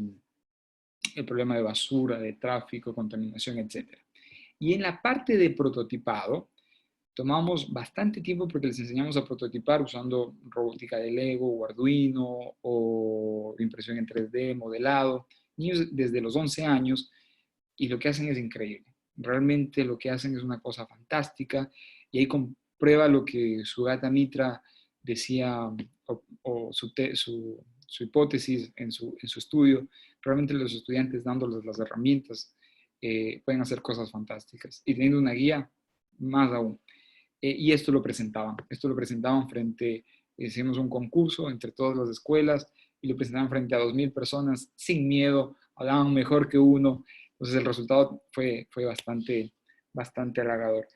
el problema de basura, de tráfico, contaminación, etc. Y en la parte de prototipado, tomamos bastante tiempo porque les enseñamos a prototipar usando robótica de Lego o Arduino o impresión en 3D, modelado. Niños desde los 11 años y lo que hacen es increíble. Realmente lo que hacen es una cosa fantástica y ahí comprueba lo que Sugata Mitra decía o su hipótesis en su estudio. Realmente los estudiantes dándoles las herramientas pueden hacer cosas fantásticas y teniendo una guía más aún. Y esto lo presentaban frente, hicimos un concurso entre todas las escuelas y lo presentaban frente a 2,000 personas sin miedo, hablaban mejor que uno, entonces el resultado fue bastante halagador.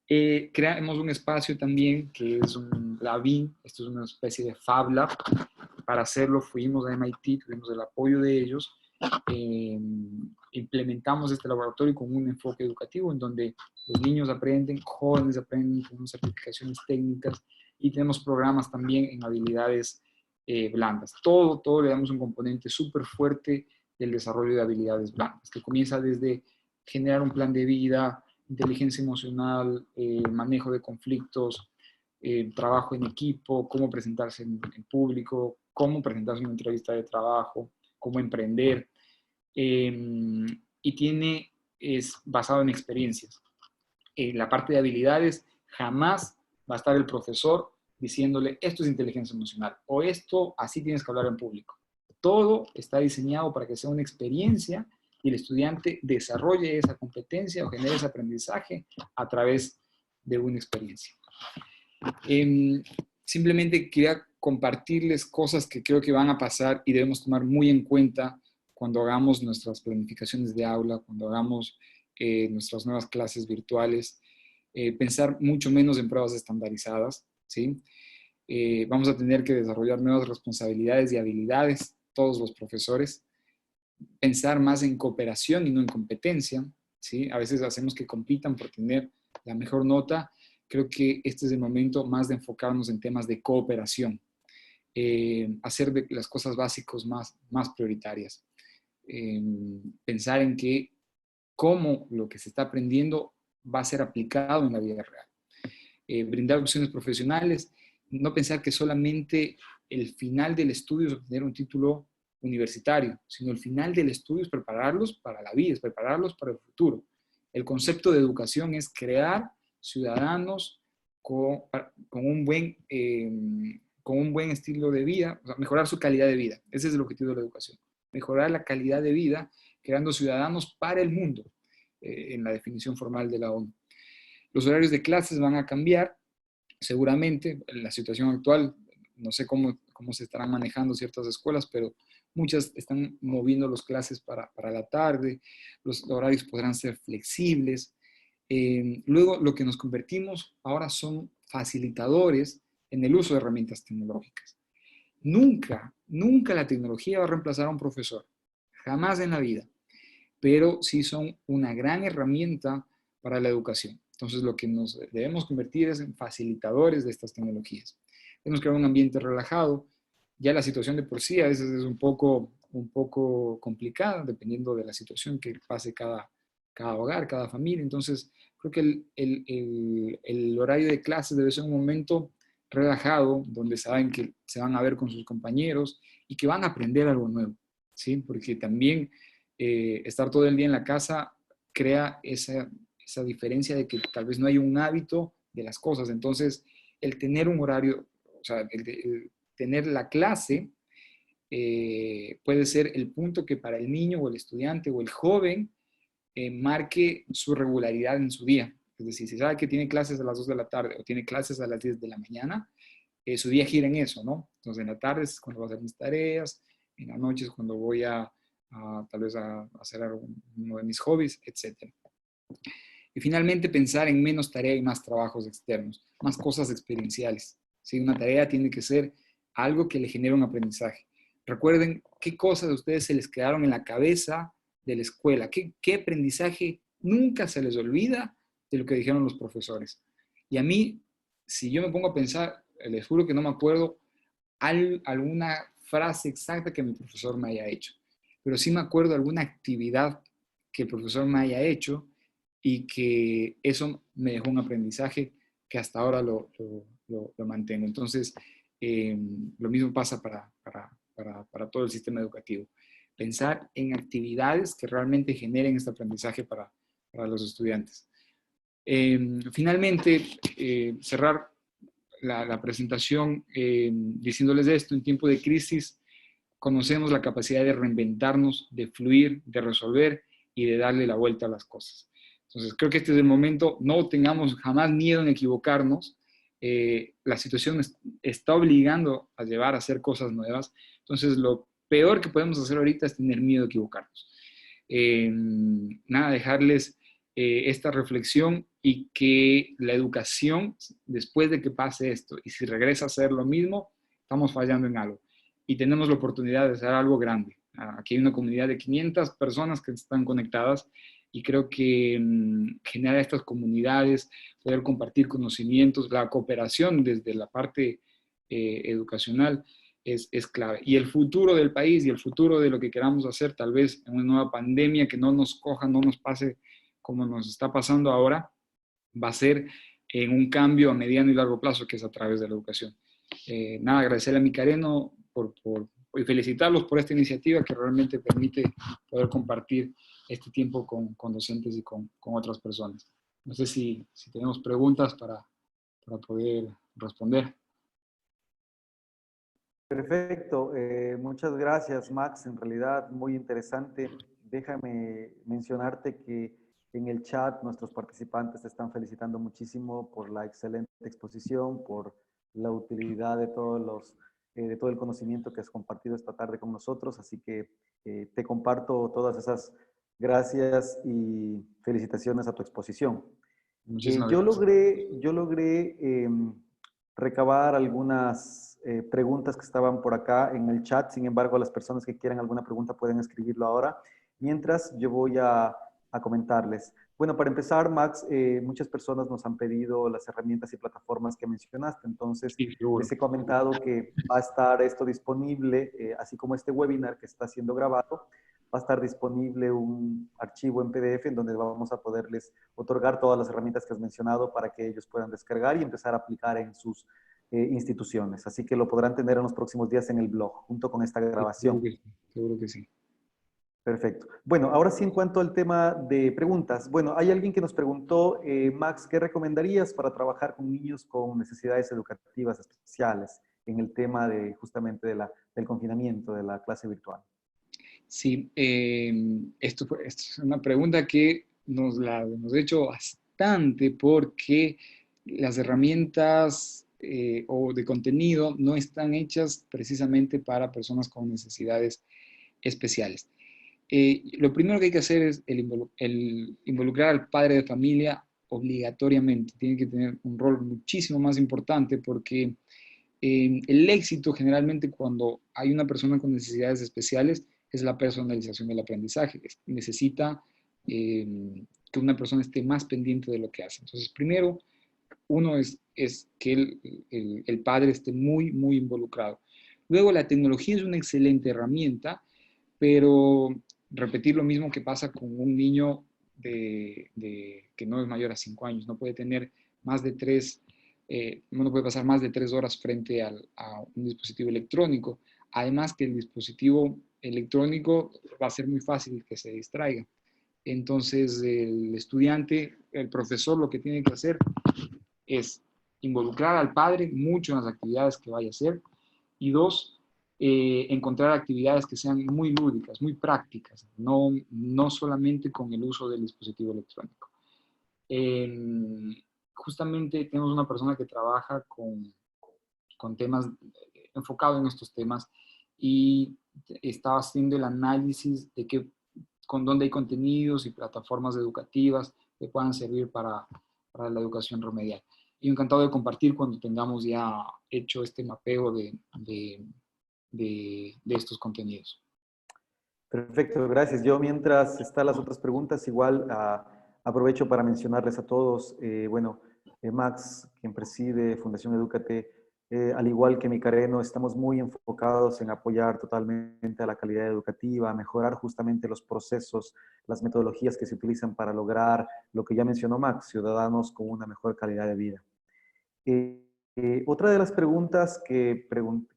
Creamos un espacio también que es un Labin, esto es una especie de Fab Lab. Para hacerlo fuimos a MIT, tuvimos el apoyo de ellos, implementamos este laboratorio con un enfoque educativo en donde los niños aprenden, jóvenes aprenden con certificaciones técnicas y tenemos programas también en habilidades blandas. Todo le damos un componente súper fuerte del desarrollo de habilidades blandas, que comienza desde generar un plan de vida, inteligencia emocional, manejo de conflictos, trabajo en equipo, cómo presentarse en público, cómo presentarse en una entrevista de trabajo, cómo emprender. Y es basado en experiencias. En la parte de habilidades, jamás va a estar el profesor diciéndole, esto es inteligencia emocional, o esto, así tienes que hablar en público. Todo está diseñado para que sea una experiencia y el estudiante desarrolle esa competencia o genere ese aprendizaje a través de una experiencia. Simplemente quería compartirles cosas que creo que van a pasar y debemos tomar muy en cuenta cuando hagamos nuestras planificaciones de aula, cuando hagamos nuestras nuevas clases virtuales, pensar mucho menos en pruebas estandarizadas, ¿sí? Vamos a tener que desarrollar nuevas responsabilidades y habilidades, todos los profesores, pensar más en cooperación y no en competencia, ¿sí? A veces hacemos que compitan por tener la mejor nota, creo que este es el momento más de enfocarnos en temas de cooperación, hacer de las cosas básicas más prioritarias, pensar en que cómo lo que se está aprendiendo va a ser aplicado en la vida real. Brindar opciones profesionales, no pensar que solamente el final del estudio es obtener un título universitario, sino el final del estudio es prepararlos para la vida, es prepararlos para el futuro. El concepto de educación es crear ciudadanos con un buen estilo de vida, o sea, mejorar su calidad de vida. Ese es el objetivo de la educación. Mejorar la calidad de vida, creando ciudadanos para el mundo, en la definición formal de la ONU. Los horarios de clases van a cambiar, seguramente. En la situación actual, no sé cómo se estarán manejando ciertas escuelas, pero muchas están moviendo las clases para la tarde, los horarios podrán ser flexibles. Luego, lo que nos convertimos ahora son facilitadores en el uso de herramientas tecnológicas. Nunca la tecnología va a reemplazar a un profesor, jamás en la vida, pero sí son una gran herramienta para la educación. Entonces, lo que nos debemos convertir es en facilitadores de estas tecnologías. Debemos crear un ambiente relajado. Ya la situación de por sí a veces es un poco complicada, dependiendo de la situación que pase cada hogar, cada familia. Entonces, creo que el horario de clases debe ser un momento relajado, donde saben que se van a ver con sus compañeros y que van a aprender algo nuevo, ¿sí? Porque también estar todo el día en la casa crea esa diferencia de que tal vez no hay un hábito de las cosas. Entonces, el tener un horario, o sea, el tener la clase puede ser el punto que para el niño o el estudiante o el joven marque su regularidad en su día. Es decir, si sabe que tiene clases a las 2 de la tarde o tiene clases a las 10 de la mañana, su día gira en eso, ¿no? Entonces, en la tarde es cuando voy a hacer mis tareas, en la noche es cuando voy tal vez a hacer uno de mis hobbies, etc. Y finalmente, pensar en menos tarea y más trabajos externos, más cosas experienciales. ¿Sí? Una tarea tiene que ser algo que le genere un aprendizaje. Recuerden qué cosas de ustedes se les quedaron en la cabeza de la escuela, qué aprendizaje nunca se les olvida de lo que dijeron los profesores. Y a mí, si yo me pongo a pensar, les juro que no me acuerdo alguna frase exacta que mi profesor me haya hecho, pero sí me acuerdo de alguna actividad que el profesor me haya hecho y que eso me dejó un aprendizaje que hasta ahora lo mantengo. Entonces, lo mismo pasa para todo el sistema educativo. Pensar en actividades que realmente generen este aprendizaje para los estudiantes. Finalmente, cerrar la presentación diciéndoles esto: en tiempo de crisis conocemos la capacidad de reinventarnos, de fluir, de resolver y de darle la vuelta a las cosas. Entonces, creo que este es el momento. No tengamos jamás miedo en equivocarnos. La situación está obligando a llevar a hacer cosas nuevas. Entonces, lo peor que podemos hacer ahorita es tener miedo a equivocarnos. Nada, dejarles esta reflexión, y que la educación, después de que pase esto, y si regresa a ser lo mismo, estamos fallando en algo. Y tenemos la oportunidad de hacer algo grande. Aquí hay una comunidad de 500 personas que están conectadas, y creo que generar estas comunidades, poder compartir conocimientos, la cooperación desde la parte educacional es clave. Y el futuro del país y el futuro de lo que queramos hacer, tal vez en una nueva pandemia que no nos coja, no nos pase como nos está pasando ahora, va a ser en un cambio a mediano y largo plazo, que es a través de la educación. Nada, agradecerle a Micareno y felicitarlos por esta iniciativa que realmente permite poder compartir este tiempo con docentes y con otras personas. No sé si tenemos preguntas para poder responder. Perfecto, muchas gracias, Max. En realidad, muy interesante. Déjame mencionarte que en el chat nuestros participantes te están felicitando muchísimo por la excelente exposición, por la utilidad de todo el conocimiento que has compartido esta tarde con nosotros. Así que te comparto todas esas gracias y felicitaciones a tu exposición. Muchísimas gracias. Yo logré recabar algunas preguntas que estaban por acá en el chat. Sin embargo, las personas que quieran alguna pregunta pueden escribirlo ahora. Mientras, yo voy a a comentarles. Bueno, para empezar, Max, muchas personas nos han pedido las herramientas y plataformas que mencionaste, entonces Sí, seguro. les he comentado que va a estar esto disponible, así como este webinar que está siendo grabado, va a estar disponible un archivo en PDF en donde vamos a poderles otorgar todas las herramientas que has mencionado para que ellos puedan descargar y empezar a aplicar en sus instituciones. Así que lo podrán tener en los próximos días en el blog, junto con esta Sí, seguro grabación. que sí. Seguro que sí. Perfecto. Bueno, ahora sí en cuanto al tema de preguntas. Bueno, hay alguien que nos preguntó, Max, ¿qué recomendarías para trabajar con niños con necesidades educativas especiales en el tema de justamente del confinamiento, de la clase virtual? Sí, esto es una pregunta que la hemos hecho bastante porque las herramientas o de contenido no están hechas precisamente para personas con necesidades especiales. Lo primero que hay que hacer es el involucrar al padre de familia obligatoriamente. Tiene que tener un rol muchísimo más importante porque el éxito generalmente cuando hay una persona con necesidades especiales es la personalización del aprendizaje. Necesita que una persona esté más pendiente de lo que hace. Entonces, primero, uno es que el padre esté muy, muy involucrado. Luego, la tecnología es una excelente herramienta, pero repetir lo mismo que pasa con un niño que no es mayor a 5 años, no puede tener más de 3, no puede pasar más de 3 horas frente a un dispositivo electrónico. Además que el dispositivo electrónico va a ser muy fácil que se distraiga. Entonces el estudiante, el profesor lo que tiene que hacer es involucrar al padre mucho en las actividades que vaya a hacer y dos, encontrar actividades que sean muy lúdicas, muy prácticas, no solamente con el uso del dispositivo electrónico. Justamente tenemos una persona que trabaja con temas enfocado en estos temas y estaba haciendo el análisis de con dónde hay contenidos y plataformas educativas que puedan servir para la educación remedial. Y encantado de compartir cuando tengamos ya hecho este mapeo de estos contenidos. Perfecto, gracias. Yo mientras están las otras preguntas, igual aprovecho para mencionarles a todos, bueno, Max, quien preside Fundación Edúcate, al igual que Micareno, estamos muy enfocados en apoyar totalmente a la calidad educativa, a mejorar justamente los procesos, las metodologías que se utilizan para lograr lo que ya mencionó Max, ciudadanos con una mejor calidad de vida. Otra de las preguntas que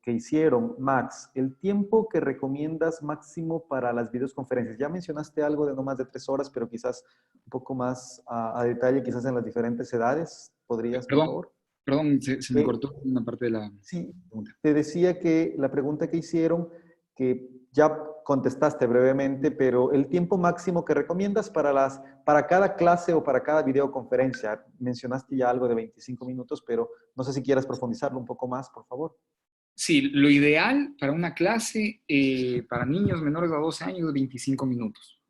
hicieron, Max, el tiempo que recomiendas máximo para las videoconferencias. Ya mencionaste algo de no más de 3 horas, pero quizás un poco más a detalle, quizás en las diferentes edades. ¿Podrías, por Perdón, favor? perdón, se me Eh, cortó una parte de la Sí, pregunta. te decía que la pregunta que hicieron, que ya contestaste brevemente, pero el tiempo máximo que recomiendas para cada clase o para cada videoconferencia. Mencionaste ya algo de 25 minutos, pero no sé si quieras profundizarlo un poco más, por favor. Sí, lo ideal para una clase para niños menores a 12 años es 25 minutos.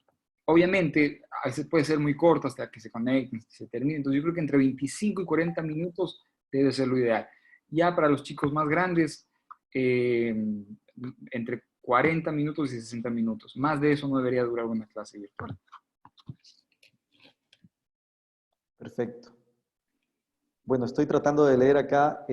Obviamente, a veces puede ser muy corto hasta que se conecten, hasta que se termine. Entonces, yo creo que entre 25 y 40 minutos debe ser lo ideal. Ya para los chicos más grandes, eh, entre 40 minutos y 60 minutos. Más de eso no debería durar una clase virtual. Perfecto. Bueno, estoy tratando de leer acá.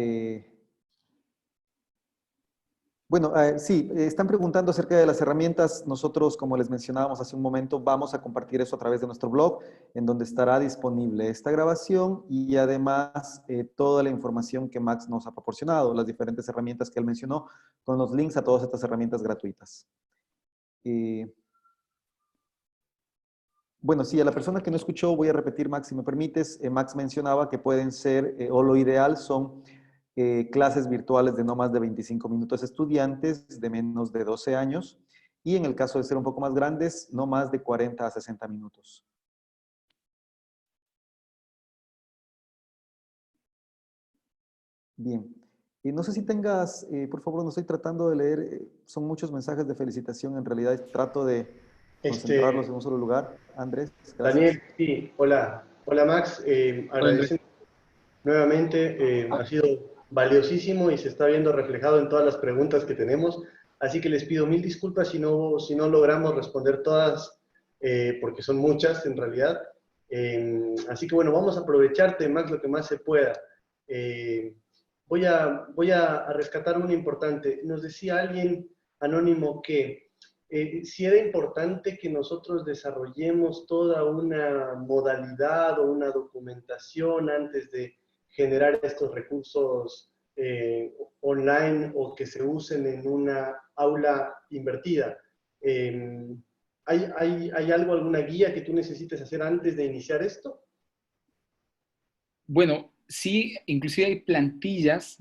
Bueno, sí, están preguntando acerca de las herramientas. Nosotros, como les mencionábamos hace un momento, vamos a compartir eso a través de nuestro blog, en donde estará disponible esta grabación y además toda la información que Max nos ha proporcionado, las diferentes herramientas que él mencionó, con los links a todas estas herramientas gratuitas. Bueno, sí, a la persona que no escuchó, voy a repetir, Max, si me permites. Max mencionaba que pueden ser, o lo ideal son clases virtuales de no más de 25 minutos estudiantes de menos de 12 años y en el caso de ser un poco más grandes, no más de 40 a 60 minutos. Bien. No sé si tengas, por favor, no estoy tratando de leer, son muchos mensajes de felicitación, en realidad trato de concentrarlos Este, en un solo lugar. Andrés, gracias. Daniel, sí, hola, hola Max, Hola, Andrés. agradecemos nuevamente, ha sido valiosísimo y se está viendo reflejado en todas las preguntas que tenemos, así que les pido mil disculpas si no logramos responder todas porque son muchas en realidad. Así que bueno, vamos a aprovecharte, Max, lo que más se pueda. Voy a rescatar una importante. Nos decía alguien anónimo que si era importante que nosotros desarrollemos toda una modalidad o una documentación antes de generar estos recursos online o que se usen en una aula invertida. ¿Hay algo, alguna guía que tú necesites hacer antes de iniciar esto? Bueno, sí, inclusive hay plantillas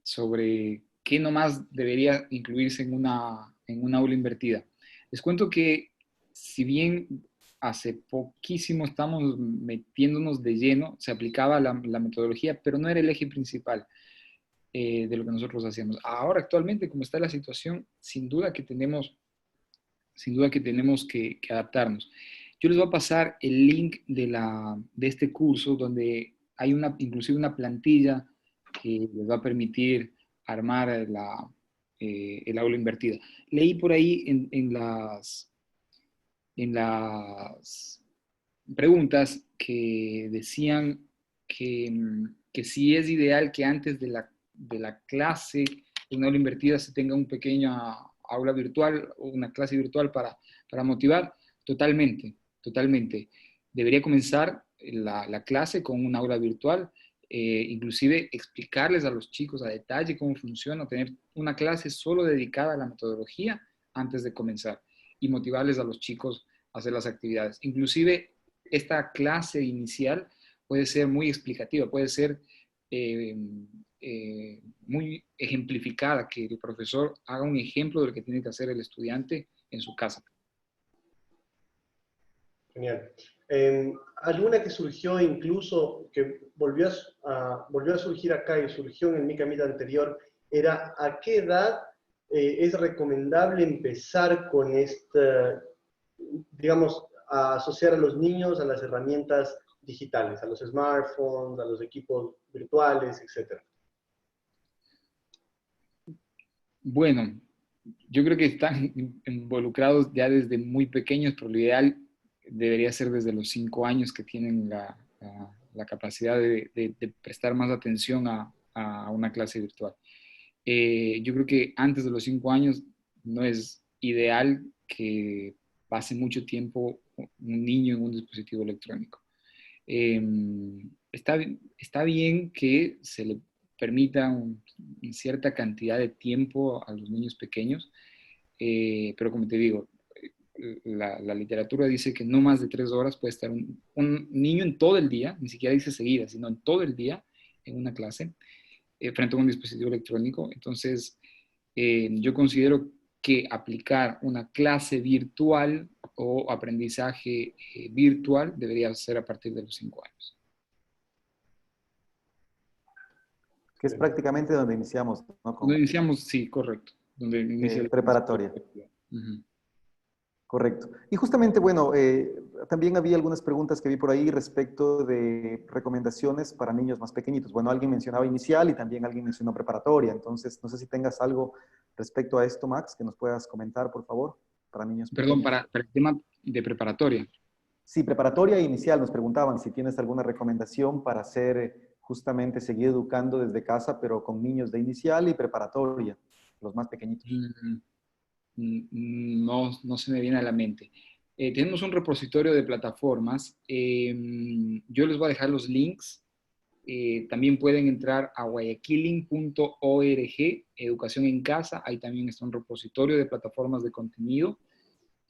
sobre qué nomás debería incluirse en una aula invertida. Les cuento que si bien hace poquísimo estamos metiéndonos de lleno, se aplicaba la metodología, pero no era el eje principal de lo que nosotros hacíamos. Ahora, actualmente, como está la situación, sin duda que tenemos que adaptarnos. Yo les voy a pasar el link de este curso donde hay inclusive una plantilla que les va a permitir armar el aula invertida. Leí por ahí en las preguntas que decían que sí es ideal que antes de la clase de una aula invertida se tenga un pequeño aula virtual o una clase virtual para motivar. Totalmente, totalmente. Debería comenzar la clase con una aula virtual, inclusive explicarles a los chicos a detalle cómo funciona, tener una clase solo dedicada a la metodología antes de comenzar y motivarles a los chicos a hacer las actividades. Inclusive esta clase inicial puede ser muy explicativa, puede ser eh, muy ejemplificada, que el profesor haga un ejemplo de lo que tiene que hacer el estudiante en su casa. Genial. Alguna que surgió incluso, que volvió a surgir acá y surgió en el Mica Meet anterior, era ¿a qué edad es recomendable empezar con esta, digamos, a asociar a los niños a las herramientas digitales, a los smartphones, a los equipos virtuales, etcétera? Bueno, yo creo que están involucrados ya desde muy pequeños, pero lo ideal debería ser desde los 5 años que tienen la capacidad de prestar más atención a una clase virtual. Yo creo que antes de los 5 años no es ideal que pase mucho tiempo un niño en un dispositivo electrónico. Eh, está bien que se le permita cierta cantidad de tiempo a los niños pequeños, pero como te digo, la literatura dice que no más de 3 horas puede estar un niño en todo el día, ni siquiera dice seguida, sino en todo el día en una clase, frente a un dispositivo electrónico. Entonces, yo considero que aplicar una clase virtual o aprendizaje virtual debería ser a partir de los 5 años. Que es prácticamente donde iniciamos, ¿no? Donde iniciamos, sí, correcto. Donde inicia preparatoria. Uh-huh. Correcto. Y justamente, bueno, también había algunas preguntas que vi por ahí respecto de recomendaciones para niños más pequeñitos. Bueno, alguien mencionaba inicial y también alguien mencionó preparatoria. Entonces, no sé si tengas algo respecto a esto, Max, que nos puedas comentar, por favor, para niños Perdón, pequeños. para el tema de preparatoria. Sí, preparatoria e inicial. Nos preguntaban si tienes alguna recomendación para hacer justamente seguir educando desde casa, pero con niños de inicial y preparatoria, los más pequeñitos. No se me viene a la mente. Tenemos un repositorio de plataformas. Yo les voy a dejar los links. También pueden entrar a guayaquiling.org, Educación en Casa. Ahí también está un repositorio de plataformas de contenido.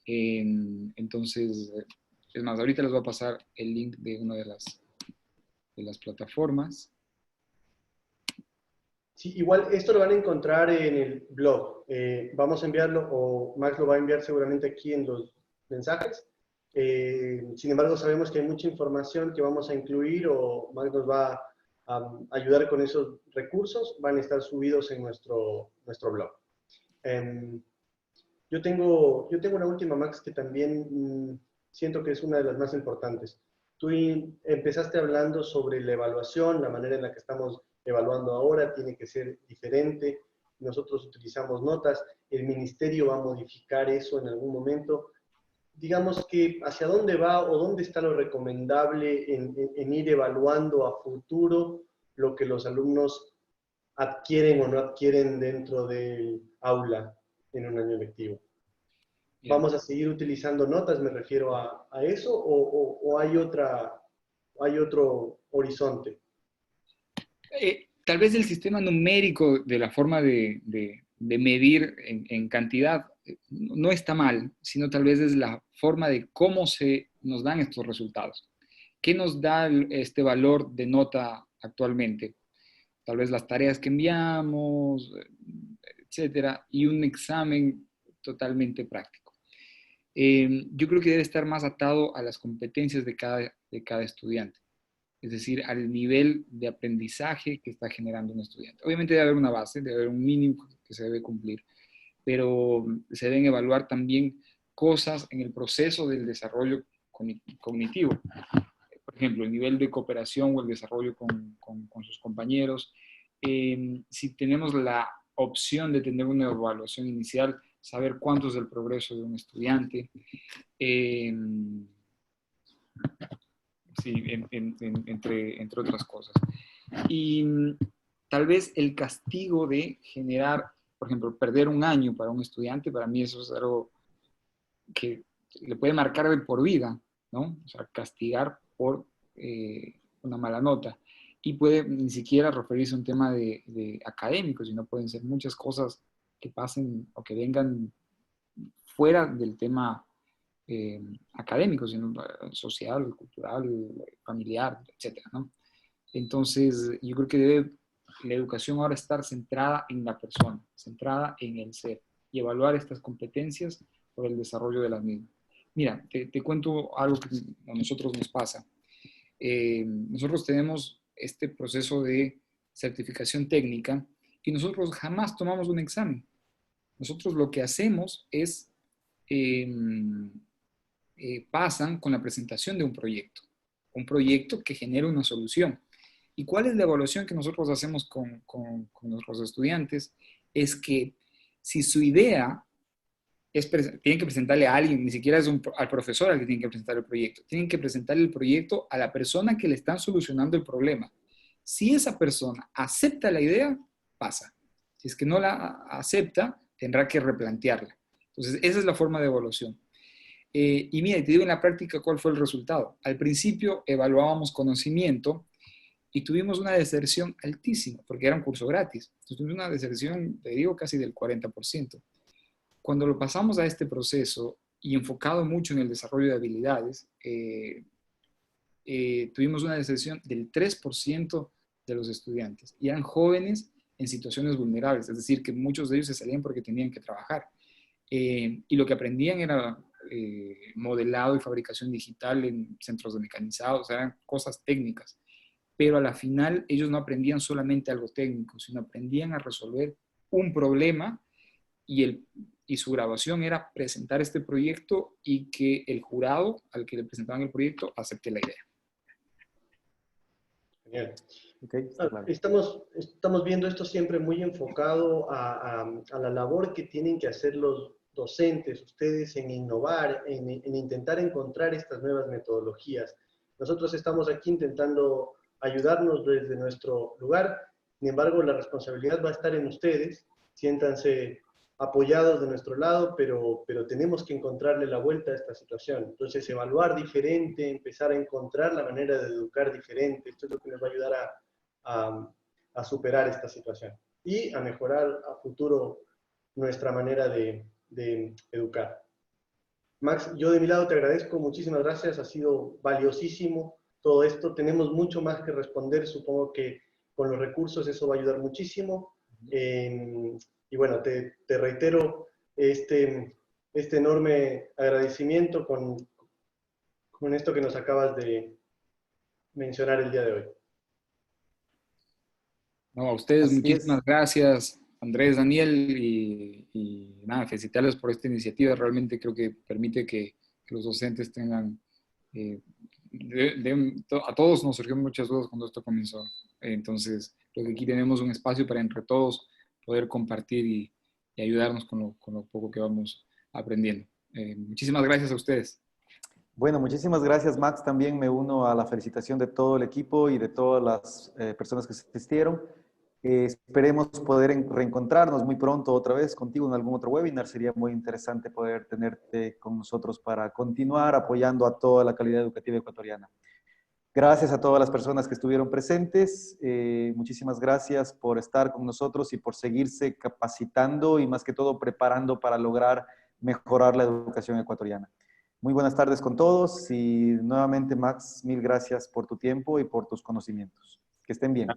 Entonces, es más, ahorita les voy a pasar el link de una de las plataformas. Sí, igual esto lo van a encontrar en el blog. Vamos a enviarlo, o Max lo va a enviar seguramente aquí en los mensajes. Sin embargo, sabemos que hay mucha información que vamos a incluir o Max nos va a ayudar con esos recursos. Van a estar subidos en nuestro blog. Yo tengo una última, Max, que también siento que es una de las más importantes. Tú empezaste hablando sobre la evaluación, la manera en la que estamos evaluando ahora tiene que ser diferente. Nosotros utilizamos notas, el ministerio va a modificar eso en algún momento. digamos que hacia dónde va o dónde está lo recomendable en ir evaluando a futuro lo que los alumnos adquieren o no adquieren dentro del aula en un año lectivo. Bien. ¿Vamos a seguir utilizando notas, me refiero a eso, o hay otro horizonte? Tal vez el sistema numérico de la forma de medir en cantidad no está mal, sino tal vez es la forma de cómo se nos dan estos resultados. ¿Qué nos da este valor de nota actualmente? Tal vez las tareas que enviamos, etcétera, y un examen totalmente práctico. Yo creo que debe estar más atado a las competencias de cada estudiante, es decir, al nivel de aprendizaje que está generando un estudiante. Obviamente debe haber una base, debe haber un mínimo que se debe cumplir, pero se deben evaluar también cosas en el proceso del desarrollo cognitivo. Por ejemplo, el nivel de cooperación o el desarrollo con sus compañeros. Si tenemos la opción de tener una evaluación inicial, saber cuánto es el progreso de un estudiante. Sí, entre otras cosas. Y tal vez el castigo de generar, por ejemplo, perder un año para un estudiante, para mí eso es algo que le puede marcar de por vida, ¿no? O sea, castigar por una mala nota. Y puede ni siquiera referirse a un tema de académico, sino pueden ser muchas cosas que pasen o que vengan fuera del tema académico, sino social, cultural, familiar, etcétera, ¿no? Entonces, yo creo que debe la educación ahora estar centrada en la persona, centrada en el ser y evaluar estas competencias por el desarrollo de las mismas. Mira, te cuento algo que a nosotros nos pasa. Nosotros tenemos este proceso de certificación técnica y nosotros jamás tomamos un examen. Nosotros lo que hacemos es eh, pasan con la presentación de un proyecto que genera una solución. ¿Y cuál es la evaluación que nosotros hacemos con nuestros estudiantes? Es que si su idea tienen que presentarle a alguien, ni siquiera es al profesor al que tienen que presentar el proyecto, tienen que presentarle el proyecto a la persona que le están solucionando el problema. Si esa persona acepta la idea, pasa. Si es que no la acepta, tendrá que replantearla. Entonces, esa es la forma de evaluación. Y mira, te digo en la práctica cuál fue el resultado. Al principio evaluábamos conocimiento y tuvimos una deserción altísima, porque era un curso gratis. Entonces tuvimos una deserción, te digo, casi del 40%. Cuando lo pasamos a este proceso y enfocado mucho en el desarrollo de habilidades, tuvimos una deserción del 3% de los estudiantes. Y eran jóvenes en situaciones vulnerables, es decir, que muchos de ellos se salían porque tenían que trabajar. Y lo que aprendían era modelado y fabricación digital en centros de mecanizados, eran cosas técnicas. Pero a la final ellos no aprendían solamente algo técnico, sino aprendían a resolver un problema y su grabación era presentar este proyecto y que el jurado al que le presentaban el proyecto acepte la idea. Genial. Okay, claro. Estamos viendo esto siempre muy enfocado a la labor que tienen que hacer los docentes, ustedes en innovar, en intentar encontrar estas nuevas metodologías. Nosotros estamos aquí intentando ayudarnos desde nuestro lugar, sin embargo la responsabilidad va a estar en ustedes, siéntanse apoyados de nuestro lado, pero tenemos que encontrarle la vuelta a esta situación. Entonces, evaluar diferente, empezar a encontrar la manera de educar diferente, esto es lo que nos va a ayudar a superar esta situación y a mejorar a futuro nuestra manera de educar. Max, yo de mi lado te agradezco, muchísimas gracias, ha sido valiosísimo todo esto, tenemos mucho más que responder, supongo que con los recursos eso va a ayudar muchísimo. Y bueno, te reitero este enorme agradecimiento con esto que nos acabas de mencionar el día de hoy. No, a ustedes Así muchísimas es. gracias, Andrés, Daniel, y nada, felicitarles por esta iniciativa. Realmente creo que permite que los docentes tengan, a todos nos surgieron muchas dudas cuando esto comenzó. Entonces, creo que aquí tenemos un espacio para entre todos poder compartir y ayudarnos con lo poco que vamos aprendiendo. Muchísimas gracias a ustedes. Bueno, muchísimas gracias, Max. También me uno a la felicitación de todo el equipo y de todas las personas que asistieron. Esperemos poder reencontrarnos muy pronto otra vez contigo en algún otro webinar. Sería muy interesante poder tenerte con nosotros para continuar apoyando a toda la calidad educativa ecuatoriana. Gracias a todas las personas que estuvieron presentes. Muchísimas gracias por estar con nosotros y por seguirse capacitando y más que todo preparando para lograr mejorar la educación ecuatoriana. Muy buenas tardes con todos y nuevamente, Max, mil gracias por tu tiempo y por tus conocimientos. Que estén bien.